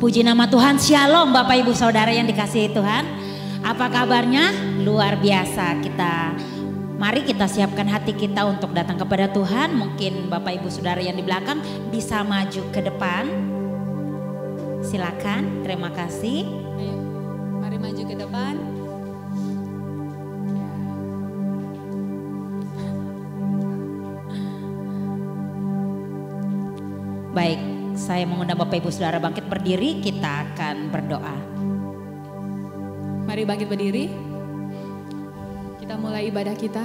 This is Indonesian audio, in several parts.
Puji nama Tuhan, Shalom Bapak Ibu Saudara yang dikasihi Tuhan. Apa kabarnya? Luar biasa. Mari kita siapkan hati kita untuk datang kepada Tuhan. Mungkin Bapak Ibu Saudara yang di belakang bisa maju ke depan. Silakan, terima kasih. Ayo, mari maju ke depan. Baik, saya mengundang Bapak Ibu Saudara bangkit berdiri, kita akan berdoa. Mari bangkit berdiri. Kita mulai ibadah kita.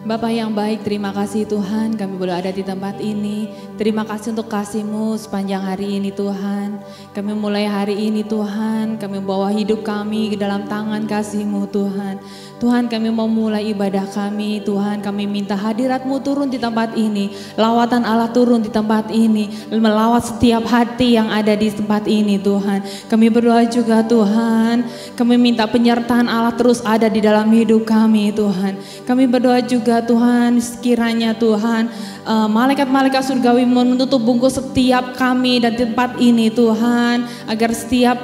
Bapak yang baik, terima kasih Tuhan kami boleh ada di tempat ini. Terima kasih untuk kasih-Mu sepanjang hari ini Tuhan. Kami mulai hari ini Tuhan, kami bawa hidup kami ke dalam tangan kasih-Mu Tuhan. Tuhan, kami mau mulai ibadah kami, Tuhan, kami minta hadirat-Mu turun di tempat ini, lawatan Allah turun di tempat ini, melawat setiap hati yang ada di tempat ini Tuhan. Kami berdoa juga Tuhan, kami minta penyertaan Allah terus ada di dalam hidup kami Tuhan. Kami berdoa juga Tuhan, sekiranya Tuhan, malaikat-malaikat surgawi menutup bungkus setiap kami dan tempat ini Tuhan, agar setiap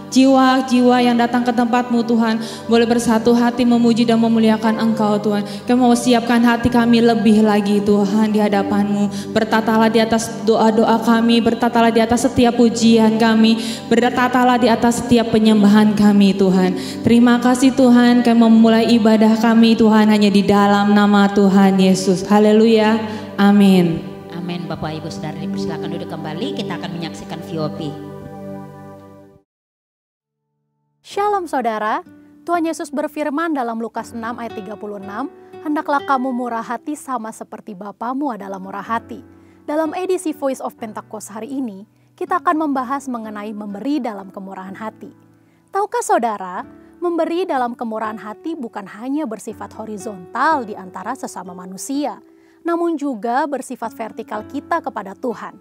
jiwa-jiwa yang datang ke tempat-Mu Tuhan boleh bersatu hati memuji dan memuliakan Engkau Tuhan. Kami mau siapkan hati kami lebih lagi Tuhan di hadapan-Mu. Bertatalah di atas doa-doa kami, bertatalah di atas setiap pujian kami, bertatalah di atas setiap penyembahan kami Tuhan. Terima kasih Tuhan, kami memulai ibadah kami Tuhan hanya di dalam nama Tuhan Yesus. Haleluya, amin. Amin. Bapak Ibu Saudara dipersilakan duduk kembali, kita akan menyaksikan VOP. Shalom saudara, Tuhan Yesus berfirman dalam Lukas 6 ayat 36, hendaklah kamu murah hati sama seperti Bapamu adalah murah hati. Dalam edisi Voice of Pentecost hari ini, kita akan membahas mengenai memberi dalam kemurahan hati. Tahukah saudara, memberi dalam kemurahan hati bukan hanya bersifat horizontal di antara sesama manusia, namun juga bersifat vertikal kita kepada Tuhan.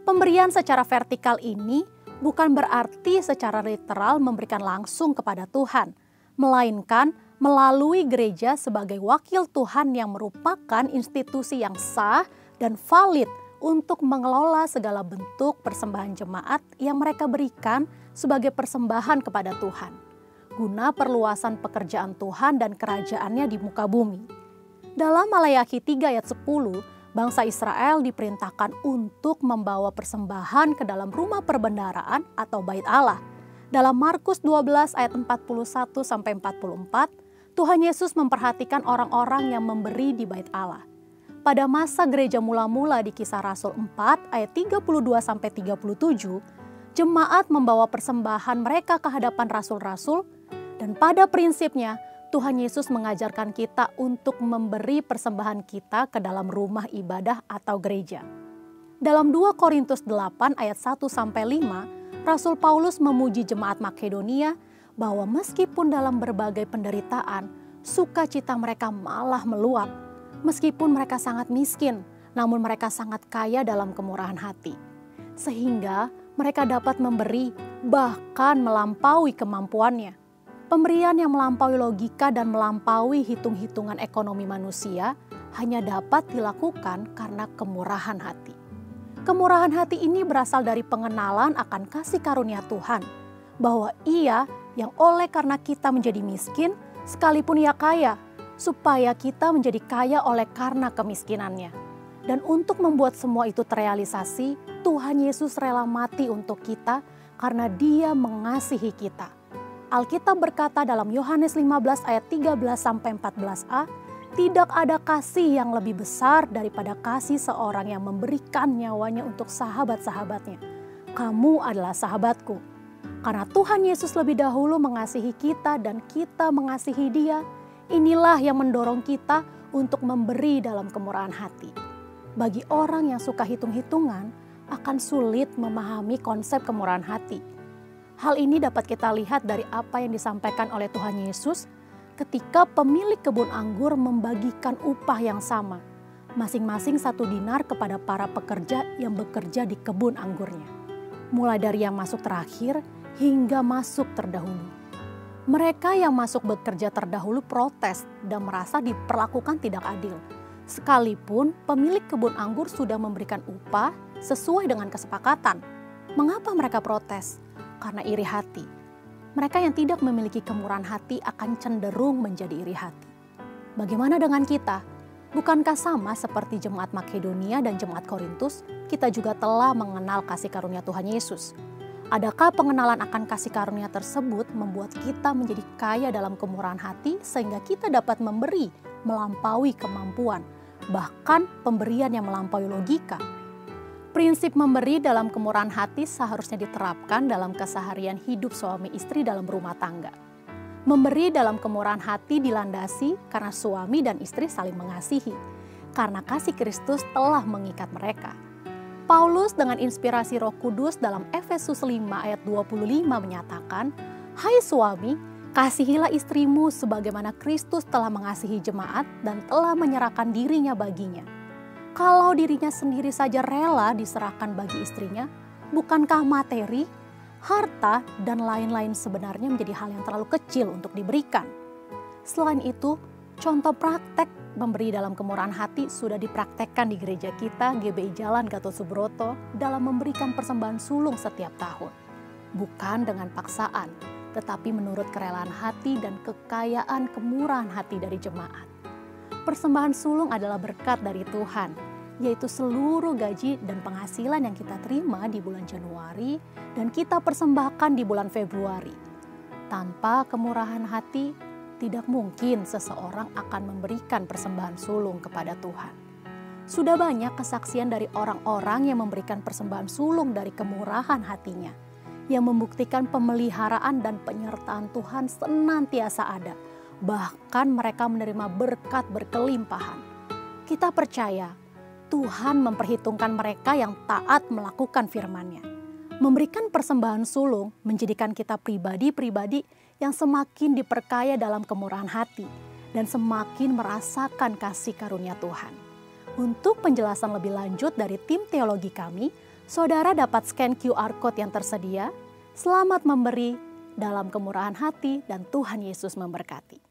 Pemberian secara vertikal ini bukan berarti secara literal memberikan langsung kepada Tuhan, melainkan melalui gereja sebagai wakil Tuhan yang merupakan institusi yang sah dan valid untuk mengelola segala bentuk persembahan jemaat yang mereka berikan sebagai persembahan kepada Tuhan, guna perluasan pekerjaan Tuhan dan kerajaannya di muka bumi. Dalam Maleakhi 3 ayat 10, bangsa Israel diperintahkan untuk membawa persembahan ke dalam rumah perbendaharaan atau bait Allah. Dalam Markus 12 ayat 41-44, Tuhan Yesus memperhatikan orang-orang yang memberi di bait Allah. Pada masa gereja mula-mula di Kisah Rasul 4 ayat 32-37, jemaat membawa persembahan mereka ke hadapan rasul-rasul, dan pada prinsipnya Tuhan Yesus mengajarkan kita untuk memberi persembahan kita ke dalam rumah ibadah atau gereja. Dalam 2 Korintus 8 ayat 1-5, Rasul Paulus memuji jemaat Makedonia bahwa meskipun dalam berbagai penderitaan, sukacita mereka malah meluap. Meskipun mereka sangat miskin, namun mereka sangat kaya dalam kemurahan hati. Sehingga mereka dapat memberi bahkan melampaui kemampuannya. Pemberian yang melampaui logika dan melampaui hitung-hitungan ekonomi manusia hanya dapat dilakukan karena kemurahan hati. Kemurahan hati ini berasal dari pengenalan akan kasih karunia Tuhan, bahwa Ia yang oleh karena kita menjadi miskin, sekalipun Ia kaya, supaya kita menjadi kaya oleh karena kemiskinannya. Dan untuk membuat semua itu terrealisasi, Tuhan Yesus rela mati untuk kita karena Dia mengasihi kita. Alkitab berkata dalam Yohanes 15 ayat 13-14a, tidak ada kasih yang lebih besar daripada kasih seorang yang memberikan nyawanya untuk sahabat-sahabatnya. Kamu adalah sahabatku. Karena Tuhan Yesus lebih dahulu mengasihi kita dan kita mengasihi Dia, inilah yang mendorong kita untuk memberi dalam kemurahan hati. Bagi orang yang suka hitung-hitungan, akan sulit memahami konsep kemurahan hati. Hal ini dapat kita lihat dari apa yang disampaikan oleh Tuhan Yesus ketika pemilik kebun anggur membagikan upah yang sama, masing-masing 1 dinar kepada para pekerja yang bekerja di kebun anggurnya. Mulai dari yang masuk terakhir hingga masuk terdahulu. Mereka yang masuk bekerja terdahulu protes dan merasa diperlakukan tidak adil. Sekalipun pemilik kebun anggur sudah memberikan upah sesuai dengan kesepakatan. Mengapa mereka protes? Karena iri hati. Mereka yang tidak memiliki kemurahan hati akan cenderung menjadi iri hati. Bagaimana dengan kita? Bukankah sama seperti jemaat Makedonia dan jemaat Korintus, kita juga telah mengenal kasih karunia Tuhan Yesus? Adakah pengenalan akan kasih karunia tersebut membuat kita menjadi kaya dalam kemurahan hati sehingga kita dapat memberi melampaui kemampuan, bahkan pemberian yang melampaui logika? Prinsip memberi dalam kemurahan hati seharusnya diterapkan dalam keseharian hidup suami istri dalam rumah tangga. Memberi dalam kemurahan hati dilandasi karena suami dan istri saling mengasihi, karena kasih Kristus telah mengikat mereka. Paulus dengan inspirasi Roh Kudus dalam Efesus 5 ayat 25 menyatakan, "Hai suami, kasihilah istrimu sebagaimana Kristus telah mengasihi jemaat dan telah menyerahkan dirinya baginya." Kalau dirinya sendiri saja rela diserahkan bagi istrinya, bukankah materi, harta, dan lain-lain sebenarnya menjadi hal yang terlalu kecil untuk diberikan? Selain itu, contoh praktek memberi dalam kemurahan hati sudah dipraktekkan di gereja kita GBI Jalan Gatot Subroto dalam memberikan persembahan sulung setiap tahun. Bukan dengan paksaan, tetapi menurut kerelaan hati dan kekayaan kemurahan hati dari jemaat. Persembahan sulung adalah berkat dari Tuhan, yaitu seluruh gaji dan penghasilan yang kita terima di bulan Januari dan kita persembahkan di bulan Februari. Tanpa kemurahan hati, tidak mungkin seseorang akan memberikan persembahan sulung kepada Tuhan. Sudah banyak kesaksian dari orang-orang yang memberikan persembahan sulung dari kemurahan hatinya, yang membuktikan pemeliharaan dan penyertaan Tuhan senantiasa ada. Bahkan mereka menerima berkat berkelimpahan. Kita percaya Tuhan memperhitungkan mereka yang taat melakukan firman-Nya. Memberikan persembahan sulung menjadikan kita pribadi-pribadi yang semakin diperkaya dalam kemurahan hati dan semakin merasakan kasih karunia Tuhan. Untuk penjelasan lebih lanjut dari tim teologi kami, saudara dapat scan QR Code yang tersedia. Selamat memberi dalam kemurahan hati dan Tuhan Yesus memberkati.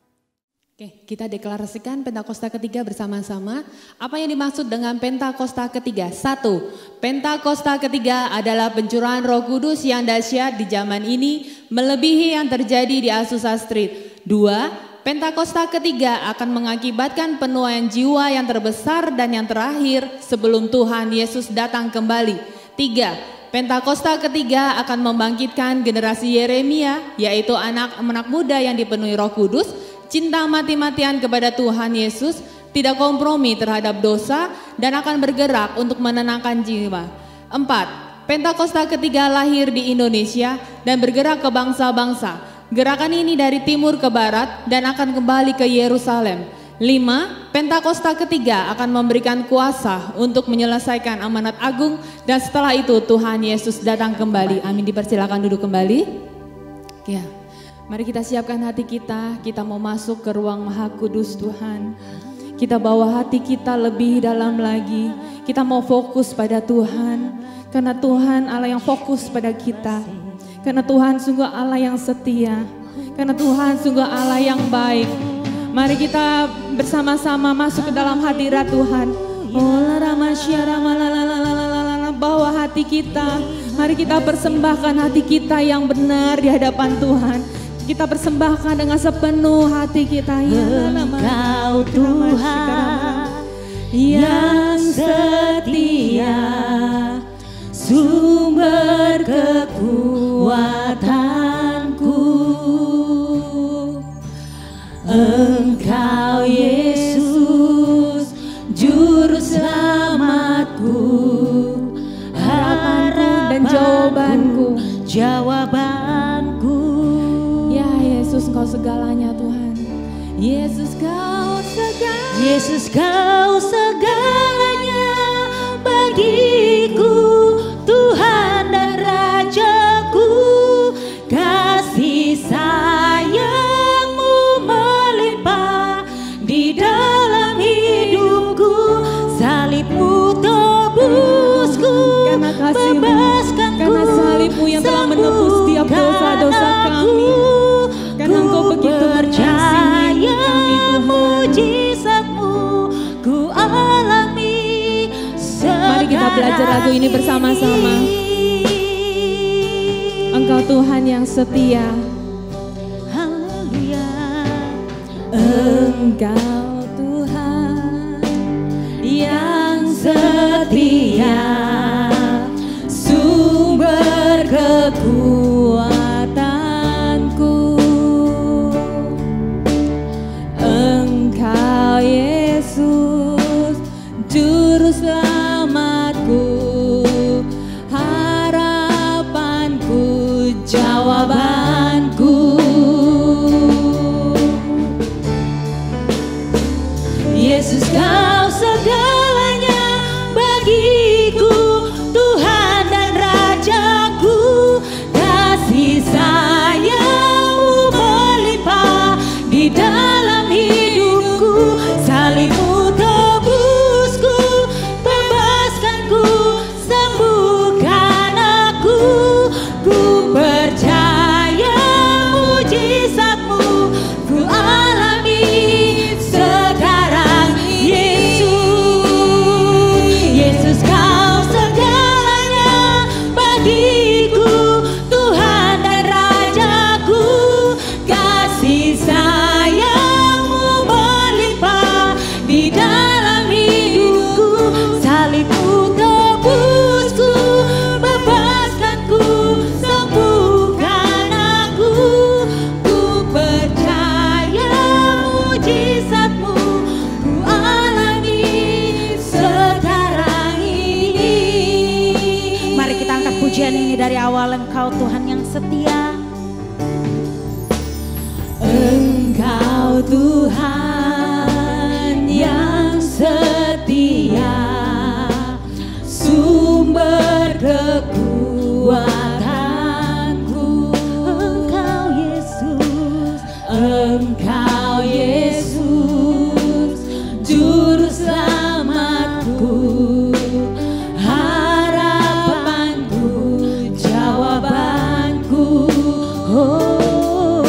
Oke, kita deklarasikan Pentakosta ketiga bersama-sama. Apa yang dimaksud dengan Pentakosta ketiga? 1. Pentakosta ketiga adalah pencurahan Roh Kudus yang dahsyat di zaman ini melebihi yang terjadi di Azusa Street. 2. Pentakosta ketiga akan mengakibatkan penuaian jiwa yang terbesar dan yang terakhir sebelum Tuhan Yesus datang kembali. 3. Pentakosta ketiga akan membangkitkan generasi Yeremia, yaitu anak-anak muda yang dipenuhi Roh Kudus, cinta mati-matian kepada Tuhan Yesus, tidak kompromi terhadap dosa, dan akan bergerak untuk menenangkan jiwa. 4. Pentakosta ketiga lahir di Indonesia dan bergerak ke bangsa-bangsa. Gerakan ini dari timur ke barat dan akan kembali ke Yerusalem. 5. Pentakosta ketiga akan memberikan kuasa untuk menyelesaikan amanat agung, dan setelah itu Tuhan Yesus datang kembali. Amin. Dipersilakan duduk kembali. Ya. Mari kita siapkan hati kita mau masuk ke ruang Maha Kudus Tuhan. Kita bawa hati kita lebih dalam lagi. Kita mau fokus pada Tuhan. Karena Tuhan Allah yang fokus pada kita. Karena Tuhan sungguh Allah yang setia. Karena Tuhan sungguh Allah yang baik. Mari kita bersama-sama masuk ke dalam hadirat Tuhan. Bawa hati kita. Mari kita persembahkan hati kita yang benar di hadapan Tuhan. Kita persembahkan dengan sepenuh hati kita. Engkau Tuhan yang setia, sumber kekuatanku. Engkau Yesus, juru selamatku, harapanku dan jawabanku. Ya Yesus, Kau segalanya Tuhan. Yesus Kau segalanya. Yesus Kau segalanya bagiku, Tuhan dan Rajaku. Kasih sayang-Mu melimpah di dalam hidupku. Salib-Mu tebusku, bebaskanku, karena salib-Mu yang telah menebus setiap dosa-dosa kami. Karena Engkau begitu mengasihi kami Tuhan. Mujizat-Mu ku belajar lagu ini bersama-sama. Engkau Tuhan yang setia. Haleluya. Engkau Tuhan yang setia, sumber kekuatanku. Engkau Yesus, juru selamatku, harapanku, jawabanku. Yesus, kau segalanya bagiku, Tuhan dan Rajaku. Kasih sayang-Mu melimpah di dalam hidupku. Salib-Mu tebusku, bebaskanku, sembuhkan aku. Ku percaya mujizat-Mu, ku alami sekarang. Yesus, kau segalanya bagiku, Tuhan dan Rajaku. Kasih sayang-Mu melimpah di dalam hidupku. Salib-Mu tebusku, bebaskanku, sembuhkan aku. Ku percaya mujizat-Mu, ku alami sekarang ini. Mari kita angkat pujian ini dari awal. Engkau Tuhan yang setia. Engkau Tuhan yang setia, sumber kekuatanku. Engkau Yesus, Engkau Yesus, juru selamatku, harapanku, jawabanku. Oh,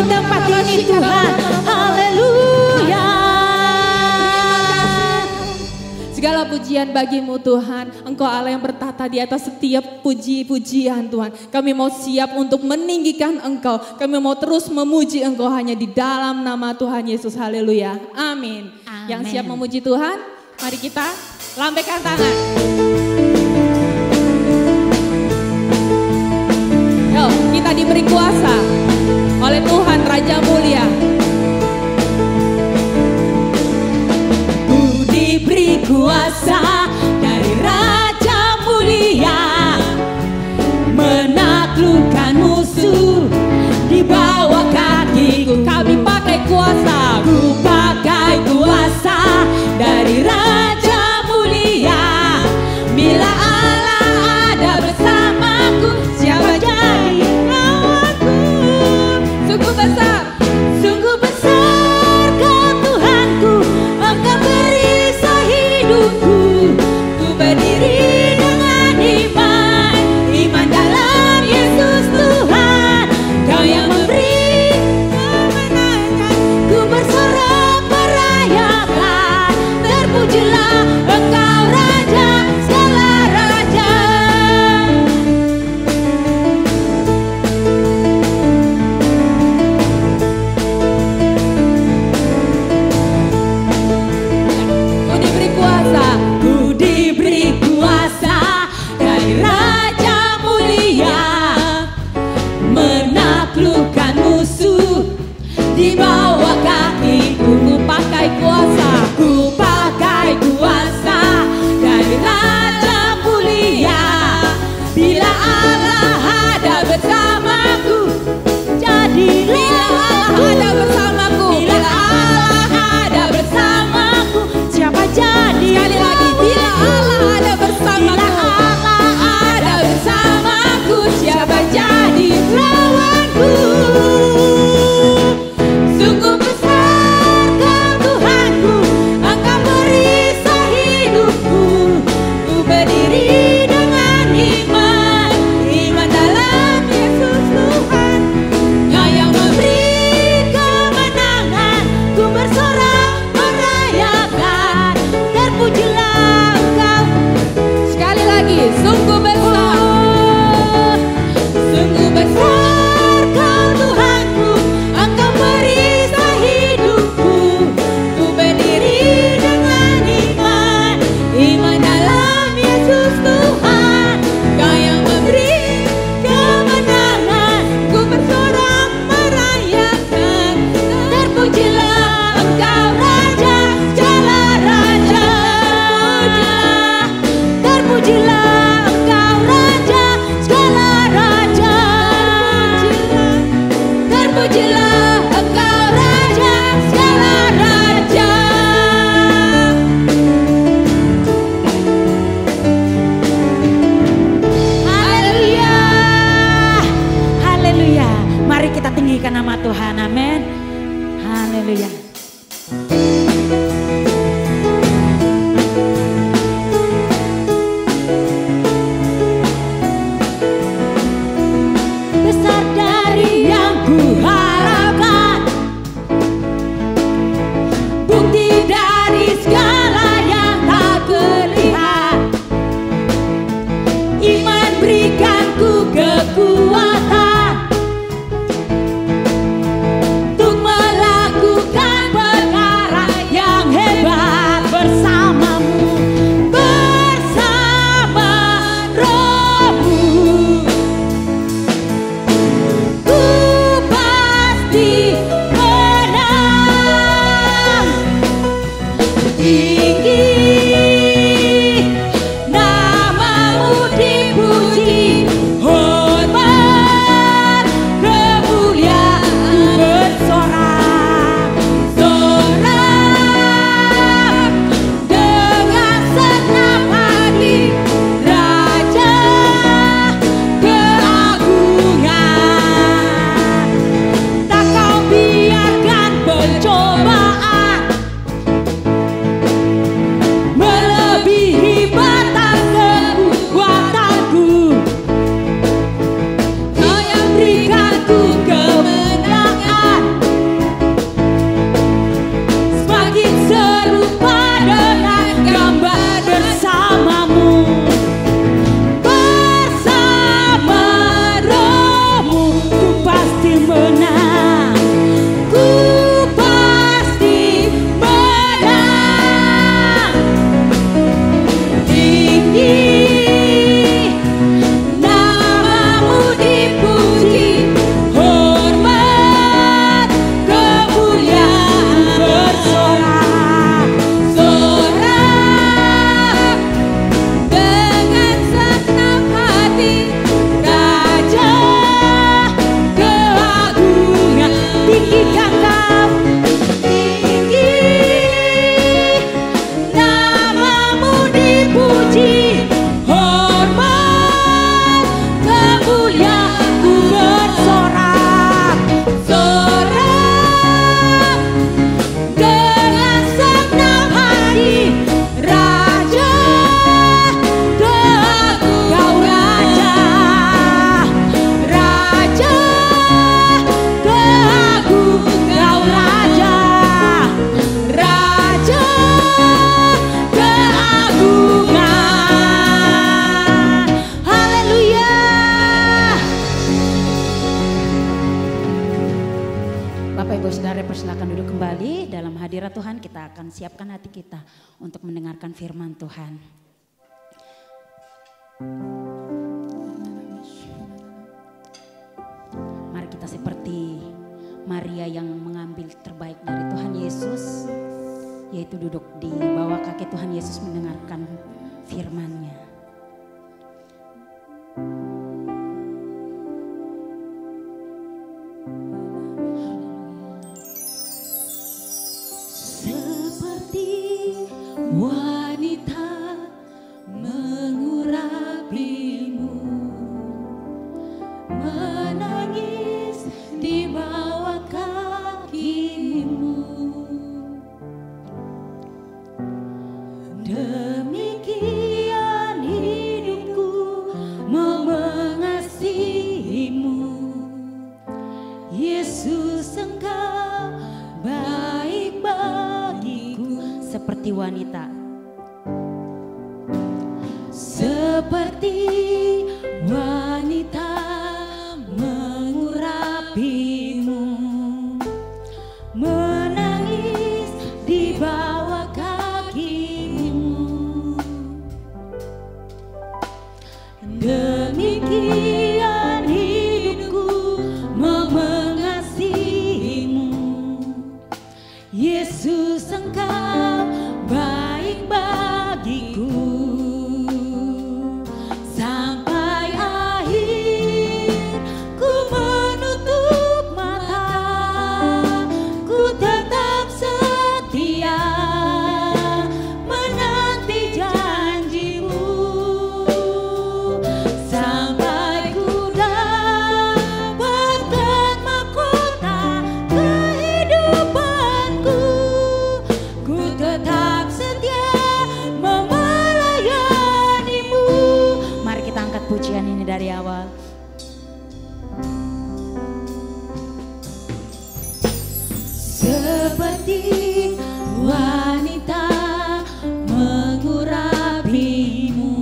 tempat ini Tuhan. Haleluya. Segala pujian bagimu Tuhan. Engkau Allah yang bertata di atas setiap puji-pujian Tuhan. Kami mau siap untuk meninggikan Engkau. Kami mau terus memuji Engkau hanya di dalam nama Tuhan Yesus. Haleluya. Amin. Yang siap memuji Tuhan, mari kita lambaikan tangan. Yuk, kita diberi kuasa oleh Tuhan Raja Mulia. Diberi kuasa dari Raja Mulia, menaklukkan musuh di bawah kakiku. Kami pakai kuasa. Ku pakai kuasa dari Raja Mulia. Bila Allah ada bersamaku, siapa jadi lawanku? Sungguh besar. Sungguh besar Kau Tuhanku, Engkau perisai hidupku. Ku berdiri dengan iman, iman dalam Yesus Tuhan. Kau yang memberi kemenangan, ku bersorak merayakan. Terpujilah Engkau Raja segala raja. Ku diberi kuasa. Ku diberi kuasa dari Raja Mulia, menaklukkan musuh di bawah kakiku. Ku pakai kuasa. Ku pakai kuasa dari Raja Mulia. Bila Allah ada bersamaku, jadilah Ada bersamaku. Bila Allah ada bersamaku, siapa jadi? Sekali lagi, bila Allah ada bersamaku. Bila Allah ada bersamaku, siapa jadi lawanku? Sungguh besar Kau Tuhanku, Engkau perisai hidupku. Ku berdiri dengan iman, iman dalam Yesus Tuhan. Kau yang memberi kemenangan, ku bersorak merayakan. Terpujilah Engkau. Sekali lagi, sungguh besar. Sungguh besar Kau Tuhanku, Engkau perisai hidupku. Ku berdiri dengan iman, iman dalam Yesus Tuhan. Kau yang memberi kemenangan, ku bersorak merayakan. Terpujilah Engkau Raja segala raja. Terpujilah Engkau Raja segala raja. Terpujilah Engkau Raja segala raja. Haleluya. Haleluya. Mari kita tinggikan nama Tuhan. Amin. Haleluya. Besar dari yang kuharapkan, bukti dari segala yang tak terlihat. Iman berikanku kekuatan untuk melakukan perkara yang hebat bersamamu, bersama Rohmu. Ku pasti menang. Tinggi namamu dipuji, hormat kemuliaan bersorak, sorak dengan senang hati. Raja keagungan, tak Kau biarkan pencobaan kita akan siapkan hati kita untuk mendengarkan firman Tuhan. Mari kita seperti Maria yang mengambil terbaik dari Tuhan Yesus, yaitu duduk di bawah kaki Tuhan Yesus mendengarkan firman-Nya. Wanita mengurapimu, menangis di bawah kakimu. Demikian hidupku mau mengasihimu, Yesus Engkau baik bagiku. Seperti wanita, seperti wanita mengurapimu, menangis di bawah kakimu. Demikian hidupku mau mengasihimu, Yesus Engkau baik bagiku. Sampai akhir ku menutup mata, ku tetap setia menanti janjimu. Sampai ku dapatkan mahkota kehidupanku, ku tetap setia melayanimu. mari kita angkat pujian ini dari awal. Seperti wanita mengurapimu,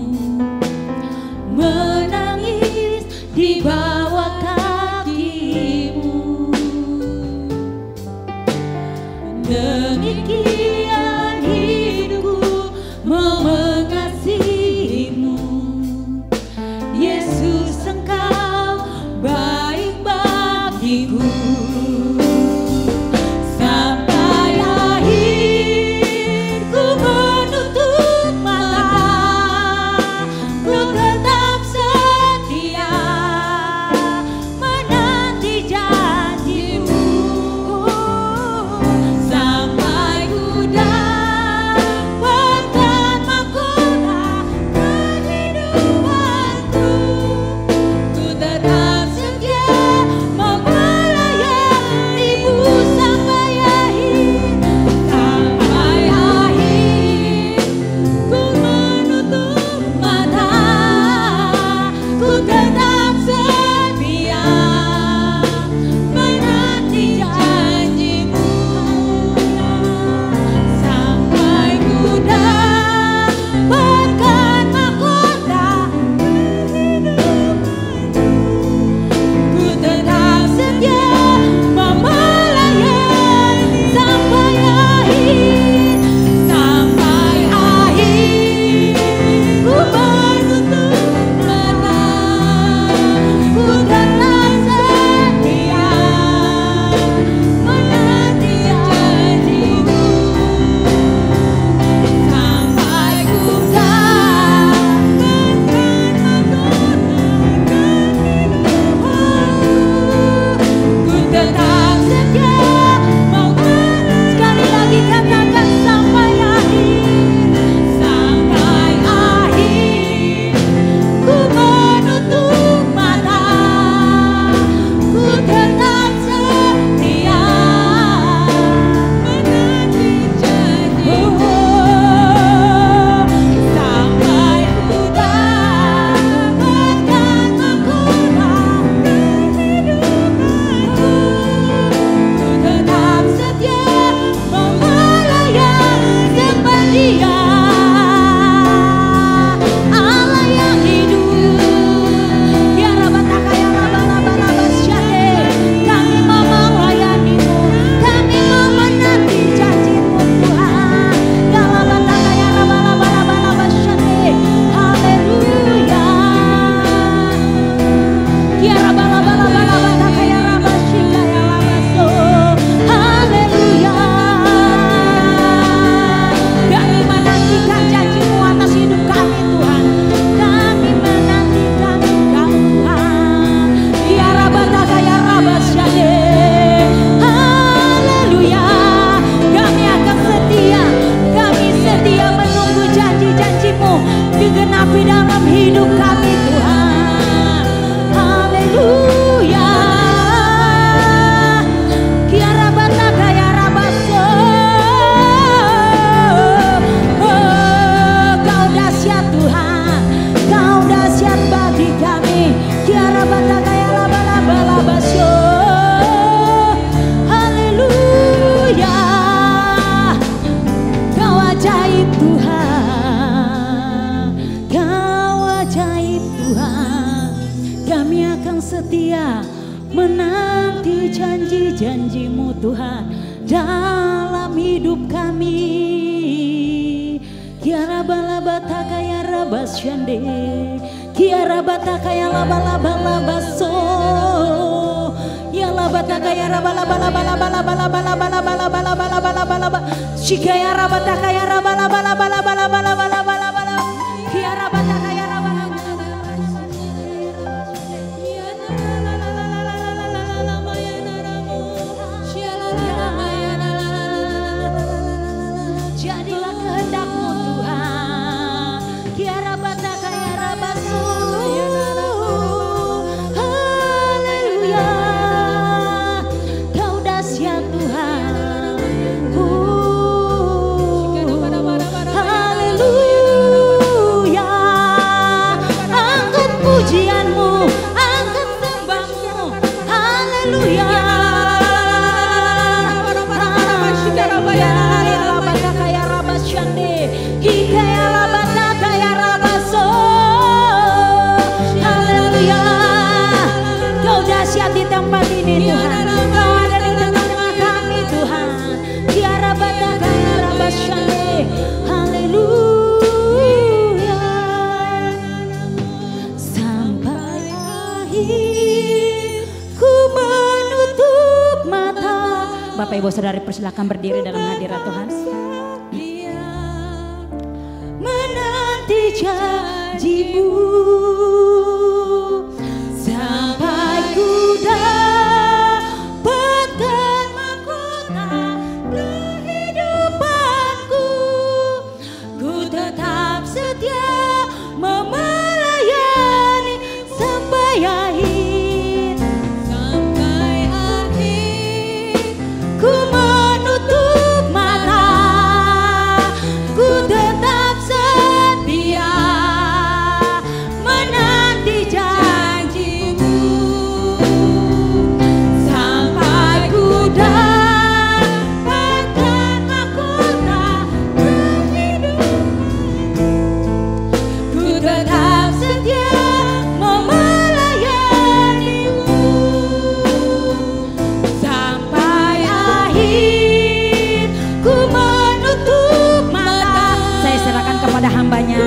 menangis di bawah kakimu. Demikian hidupku mau mengasihimu, Yesus Engkau baik bagiku. Sampai menanti janji-janji-Mu Tuhan dalam hidup kami. Kiara balabata kaya rabas syande, kiara bata kaya laba-laba labaso, ya labata kaya rabalaba, shikaya rabata kaya rabalaba, kiara bata kaya jadilah kehendak-Mu Tuhan, kiara bata kaya rabaso, haleluya, Kau dahsyat Tuhan, haleluya, angkat pujian-Mu, angkat sembah-Mu, haleluya. Di tempat ini Tuhan, Kau ada di tengah-tengah kami Tuhan. Kiara bata kaya rabasyane, haleluya. Sampai akhir ku menutup mata. Bapak Ibu Saudari persilakan berdiri dalam hadirat Tuhan. Menanti janji-Mu sampai ku dapatkan mahkota kehidupanku. Ku tetap setia melayani sampai akhir. Sampai akhir ku menutup mata, ku tetap setia menanti janji-Mu sampai ku dapatkan mahkota kehidupan. Ku tetap setia melayani-Mu sampai akhir ku menutup mata. Saya serahkan kepada hamba-Nya,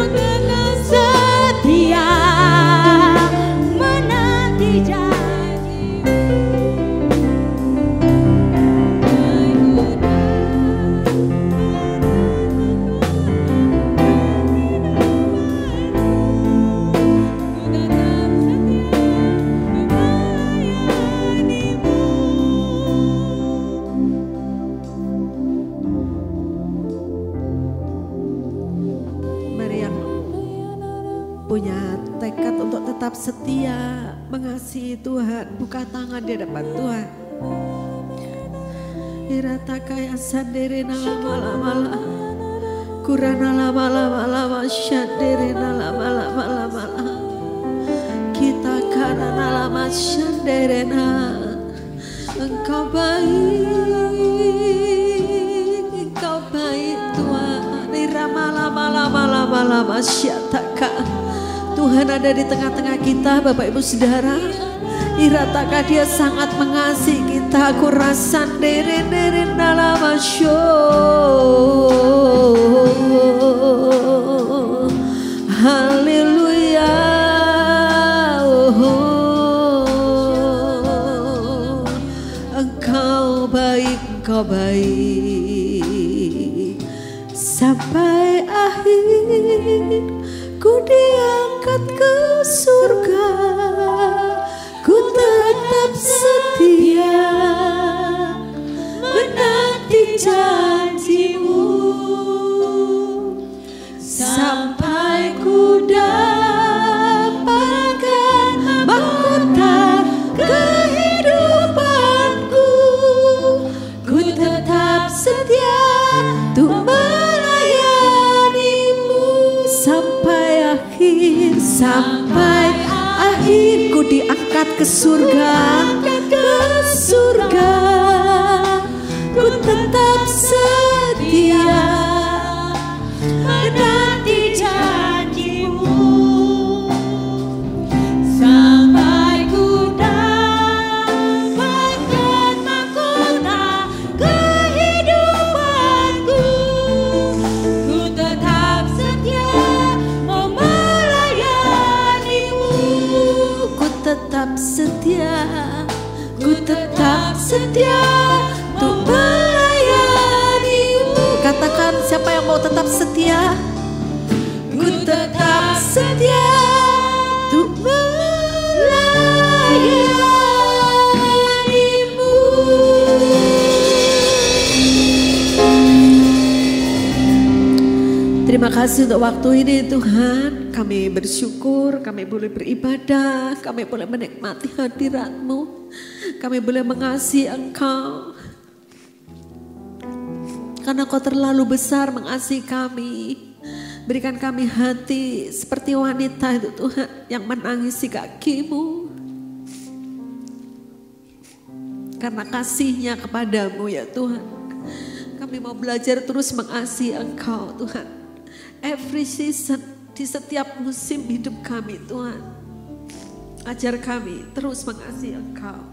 setia menanti janji. Mari yang punya tekad untuk tetap setia mengasihi Tuhan, buka tangan di hadapan Tuhan. Irata kaya sandere nala kurana lama sandere nala kita karena lama sandere Engkau baik, Engkau baik Tuhan. Irama lama syataka. Tuhan ada di tengah-tengah kita, Bapak Ibu Saudara. Irataka Dia sangat mengasihi kita. Aku rasan dere dalam syo. Haleluya. Engkau baik, Engkau baik. Sampai akhir ku diangkat ke surga, ku tetap setia menanti janji-Mu sampai ku dapatkan mahkota kehidupanku. Ku tetap setia untuk melayani-Mu sampai akhir. Sampai akhir ku diangkat ke surga, ku tetap setia menanti janji-Mu sampai ku dapatkan setia untuk melayanimu. Katakan, siapa yang mau tetap setia? Ku tetap setia untuk melayanimu. Terima kasih untuk waktu ini Tuhan. Kami bersyukur, kami boleh beribadah, kami boleh menikmati hadirat-Mu, kami boleh mengasihi Engkau. Karena Kau terlalu besar mengasihi kami. Berikan kami hati seperti wanita itu Tuhan, yang menangisi kaki-Mu. Karena kasihnya kepadamu ya Tuhan. Kami mau belajar terus mengasihi Engkau Tuhan. Every season, di setiap musim hidup kami Tuhan. Ajar kami terus mengasihi Engkau.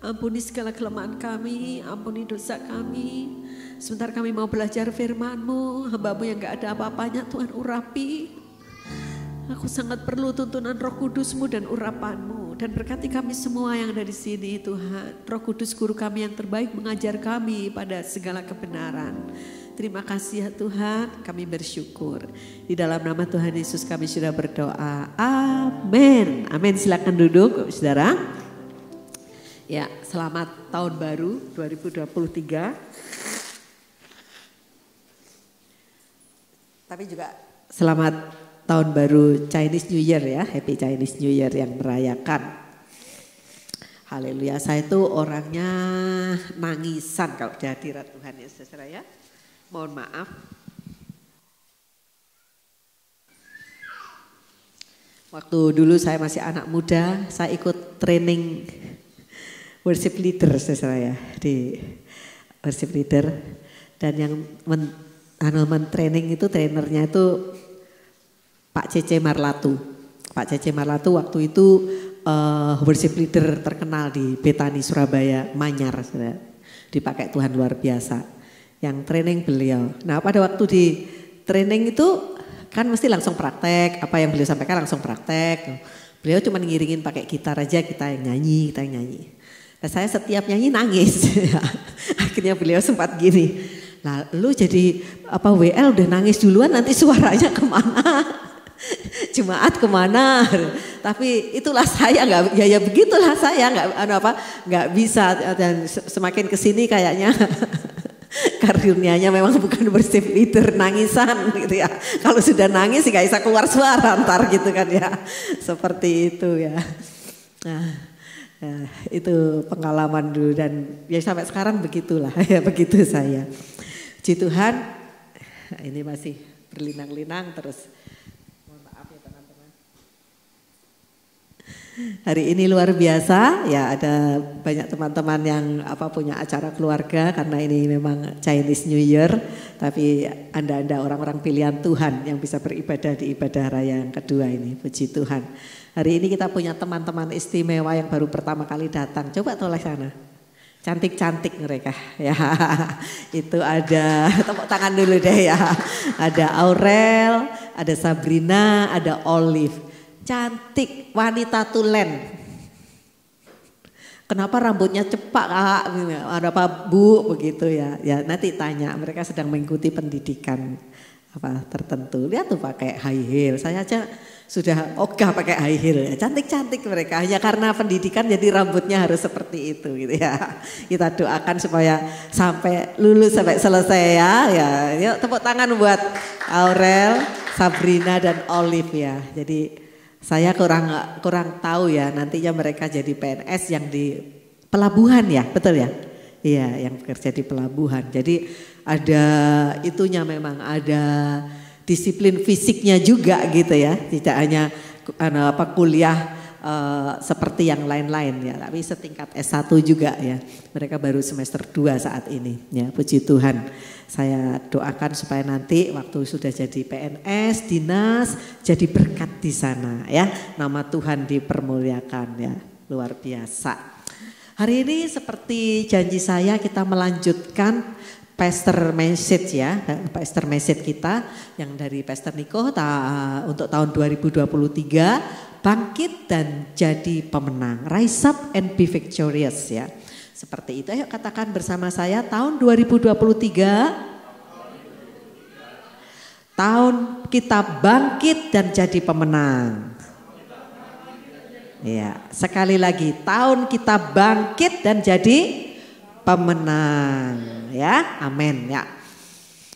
Ampuni segala kelemahan kami, ampuni dosa kami. Sebentar kami mau belajar firman-Mu, hamba-Mu yang gak ada apa-apanya Tuhan urapi. Aku sangat perlu tuntunan Roh Kudus-Mu dan urapan-Mu. Dan berkati kami semua yang ada di sini Tuhan. Roh Kudus guru kami yang terbaik mengajar kami pada segala kebenaran. Terima kasih ya Tuhan, kami bersyukur. Di dalam nama Tuhan Yesus kami sudah berdoa. Amin. Amin. Silakan duduk saudara. Ya, selamat tahun baru 2023. Tapi juga selamat tahun baru Chinese New Year ya, Happy Chinese New Year yang merayakan. Haleluya, saya itu orangnya nangisan kalau di hadirat Tuhan ya saudara ya. Mohon maaf. Waktu dulu saya masih anak muda, saya ikut training worship leader saya di worship leader. Dan yang training itu trainernya itu Pak Cece Marlatu. Pak Cece Marlatu waktu itu worship leader terkenal di Betani Surabaya, Manyar. Dipakai Tuhan luar biasa. Yang training beliau. Nah pada waktu di training itu kan mesti langsung praktek. Apa yang beliau sampaikan langsung praktek. Beliau cuma ngiringin pakai gitar aja, kita yang nyanyi. Nah saya setiap nyanyi nangis. Akhirnya beliau sempat gini. Nah lu jadi WL udah nangis duluan, nanti suaranya kemana? Jemaat kemana? Tapi itulah saya, nggak ya begitulah saya, nggak bisa. Dan semakin kesini kayaknya karunia-Nya memang bukan worship leader, nangisan gitu ya. Kalau sudah nangis nggak bisa keluar suara ntar gitu kan ya. Seperti itu ya. Nah, itu pengalaman dulu dan ya sampai sekarang begitulah ya, begitu saya. Puji Tuhan, ini masih berlinang-linang terus. Mohon maaf ya teman-teman. Hari ini luar biasa ya, ada banyak teman-teman yang punya acara keluarga karena ini memang Chinese New Year. Tapi Anda orang-orang pilihan Tuhan yang bisa beribadah di ibadah raya yang kedua ini. Puji Tuhan. Hari ini kita punya teman-teman istimewa yang baru pertama kali datang. Coba toleh sana. Cantik-cantik mereka ya. Itu ada, tepuk tangan dulu deh ya. Ada Aurel, ada Sabrina, ada Olive. Cantik, wanita tulen. Kenapa rambutnya cepak Kak? Ada apa Bu begitu ya. Ya nanti tanya, mereka sedang mengikuti pendidikan tertentu. Lihat tuh pakai high heel. Saya aja sudah ogah pakai high heel ya. Cantik-cantik mereka, hanya karena pendidikan jadi rambutnya harus seperti itu gitu ya. Kita doakan supaya sampai lulus sampai selesai ya. Ya, yuk tepuk tangan buat Aurel, Sabrina dan Olive ya. Jadi saya kurang tahu ya, nantinya mereka jadi PNS yang di pelabuhan ya, betul ya? Iya, yang bekerja di pelabuhan. Jadi ada itunya, memang ada disiplin fisiknya juga gitu ya, tidak hanya kuliah seperti yang lain-lain ya, tapi setingkat S1 juga ya. Mereka baru semester 2 saat ini ya, puji Tuhan. Saya doakan supaya nanti waktu sudah jadi PNS, dinas, jadi berkat di sana ya. Nama Tuhan dipermuliakan ya, luar biasa. Hari ini seperti janji saya, kita melanjutkan Pastor Message ya, Pastor Message kita yang dari Pastor Niko untuk tahun 2023, bangkit dan jadi pemenang. Rise up and be victorious ya. Seperti itu. Ayo katakan bersama saya, tahun 2023 tahun kita bangkit dan jadi pemenang. Ya, sekali lagi, tahun kita bangkit dan jadi pemenang ya. Amin ya.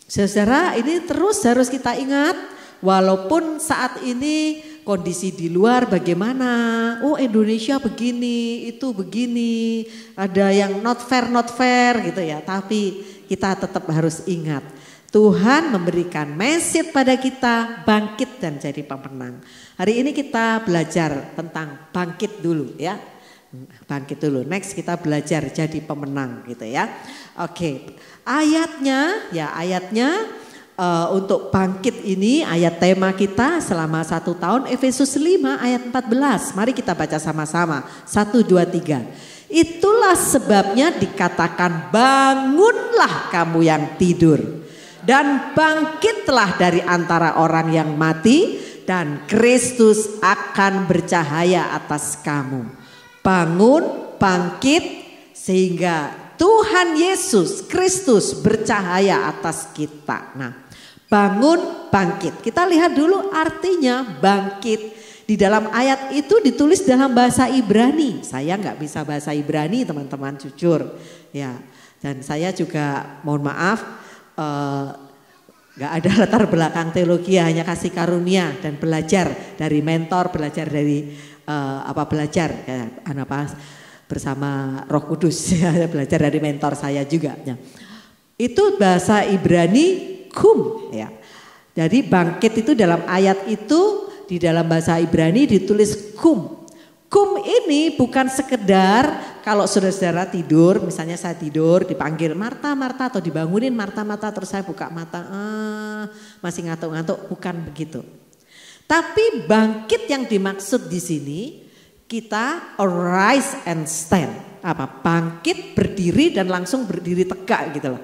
Saudara, ini terus harus kita ingat, walaupun saat ini kondisi di luar bagaimana, oh Indonesia begini, itu begini, ada yang not fair gitu ya. Tapi kita tetap harus ingat, Tuhan memberikan message pada kita, bangkit dan jadi pemenang. Hari ini kita belajar tentang bangkit dulu ya. Bangkit dulu, next kita belajar jadi pemenang gitu ya. Oke, ayatnya untuk bangkit ini, ayat tema kita selama 1 tahun, Efesus 5 ayat 14. Mari kita baca sama-sama, 1, 2, 3. Itulah sebabnya dikatakan bangunlah kamu yang tidur, dan bangkitlah dari antara orang yang mati, dan Kristus akan bercahaya atas kamu. Bangun, bangkit, sehingga Tuhan Yesus Kristus bercahaya atas kita. Nah, bangun, bangkit. Kita lihat dulu artinya bangkit. Di dalam ayat itu ditulis dalam bahasa Ibrani. Saya nggak bisa bahasa Ibrani, teman-teman, jujur. Ya, dan saya juga mohon maaf, nggak ada latar belakang teologi, hanya kasih karunia dan belajar dari mentor, belajar dari bersama Roh Kudus, ya, belajar dari mentor saya juga. Ya. Itu bahasa Ibrani kum ya. Jadi bangkit itu dalam ayat itu di dalam bahasa Ibrani ditulis kum. Kum ini bukan sekedar kalau saudara-saudara tidur, misalnya saya tidur dipanggil Marta, Marta, atau dibangunin Marta, Marta, terus saya buka mata, masih ngantuk-ngantuk, bukan begitu. Tapi bangkit yang dimaksud di sini kita arise and stand. Apa? Bangkit, berdiri dan langsung berdiri tegak gitu loh.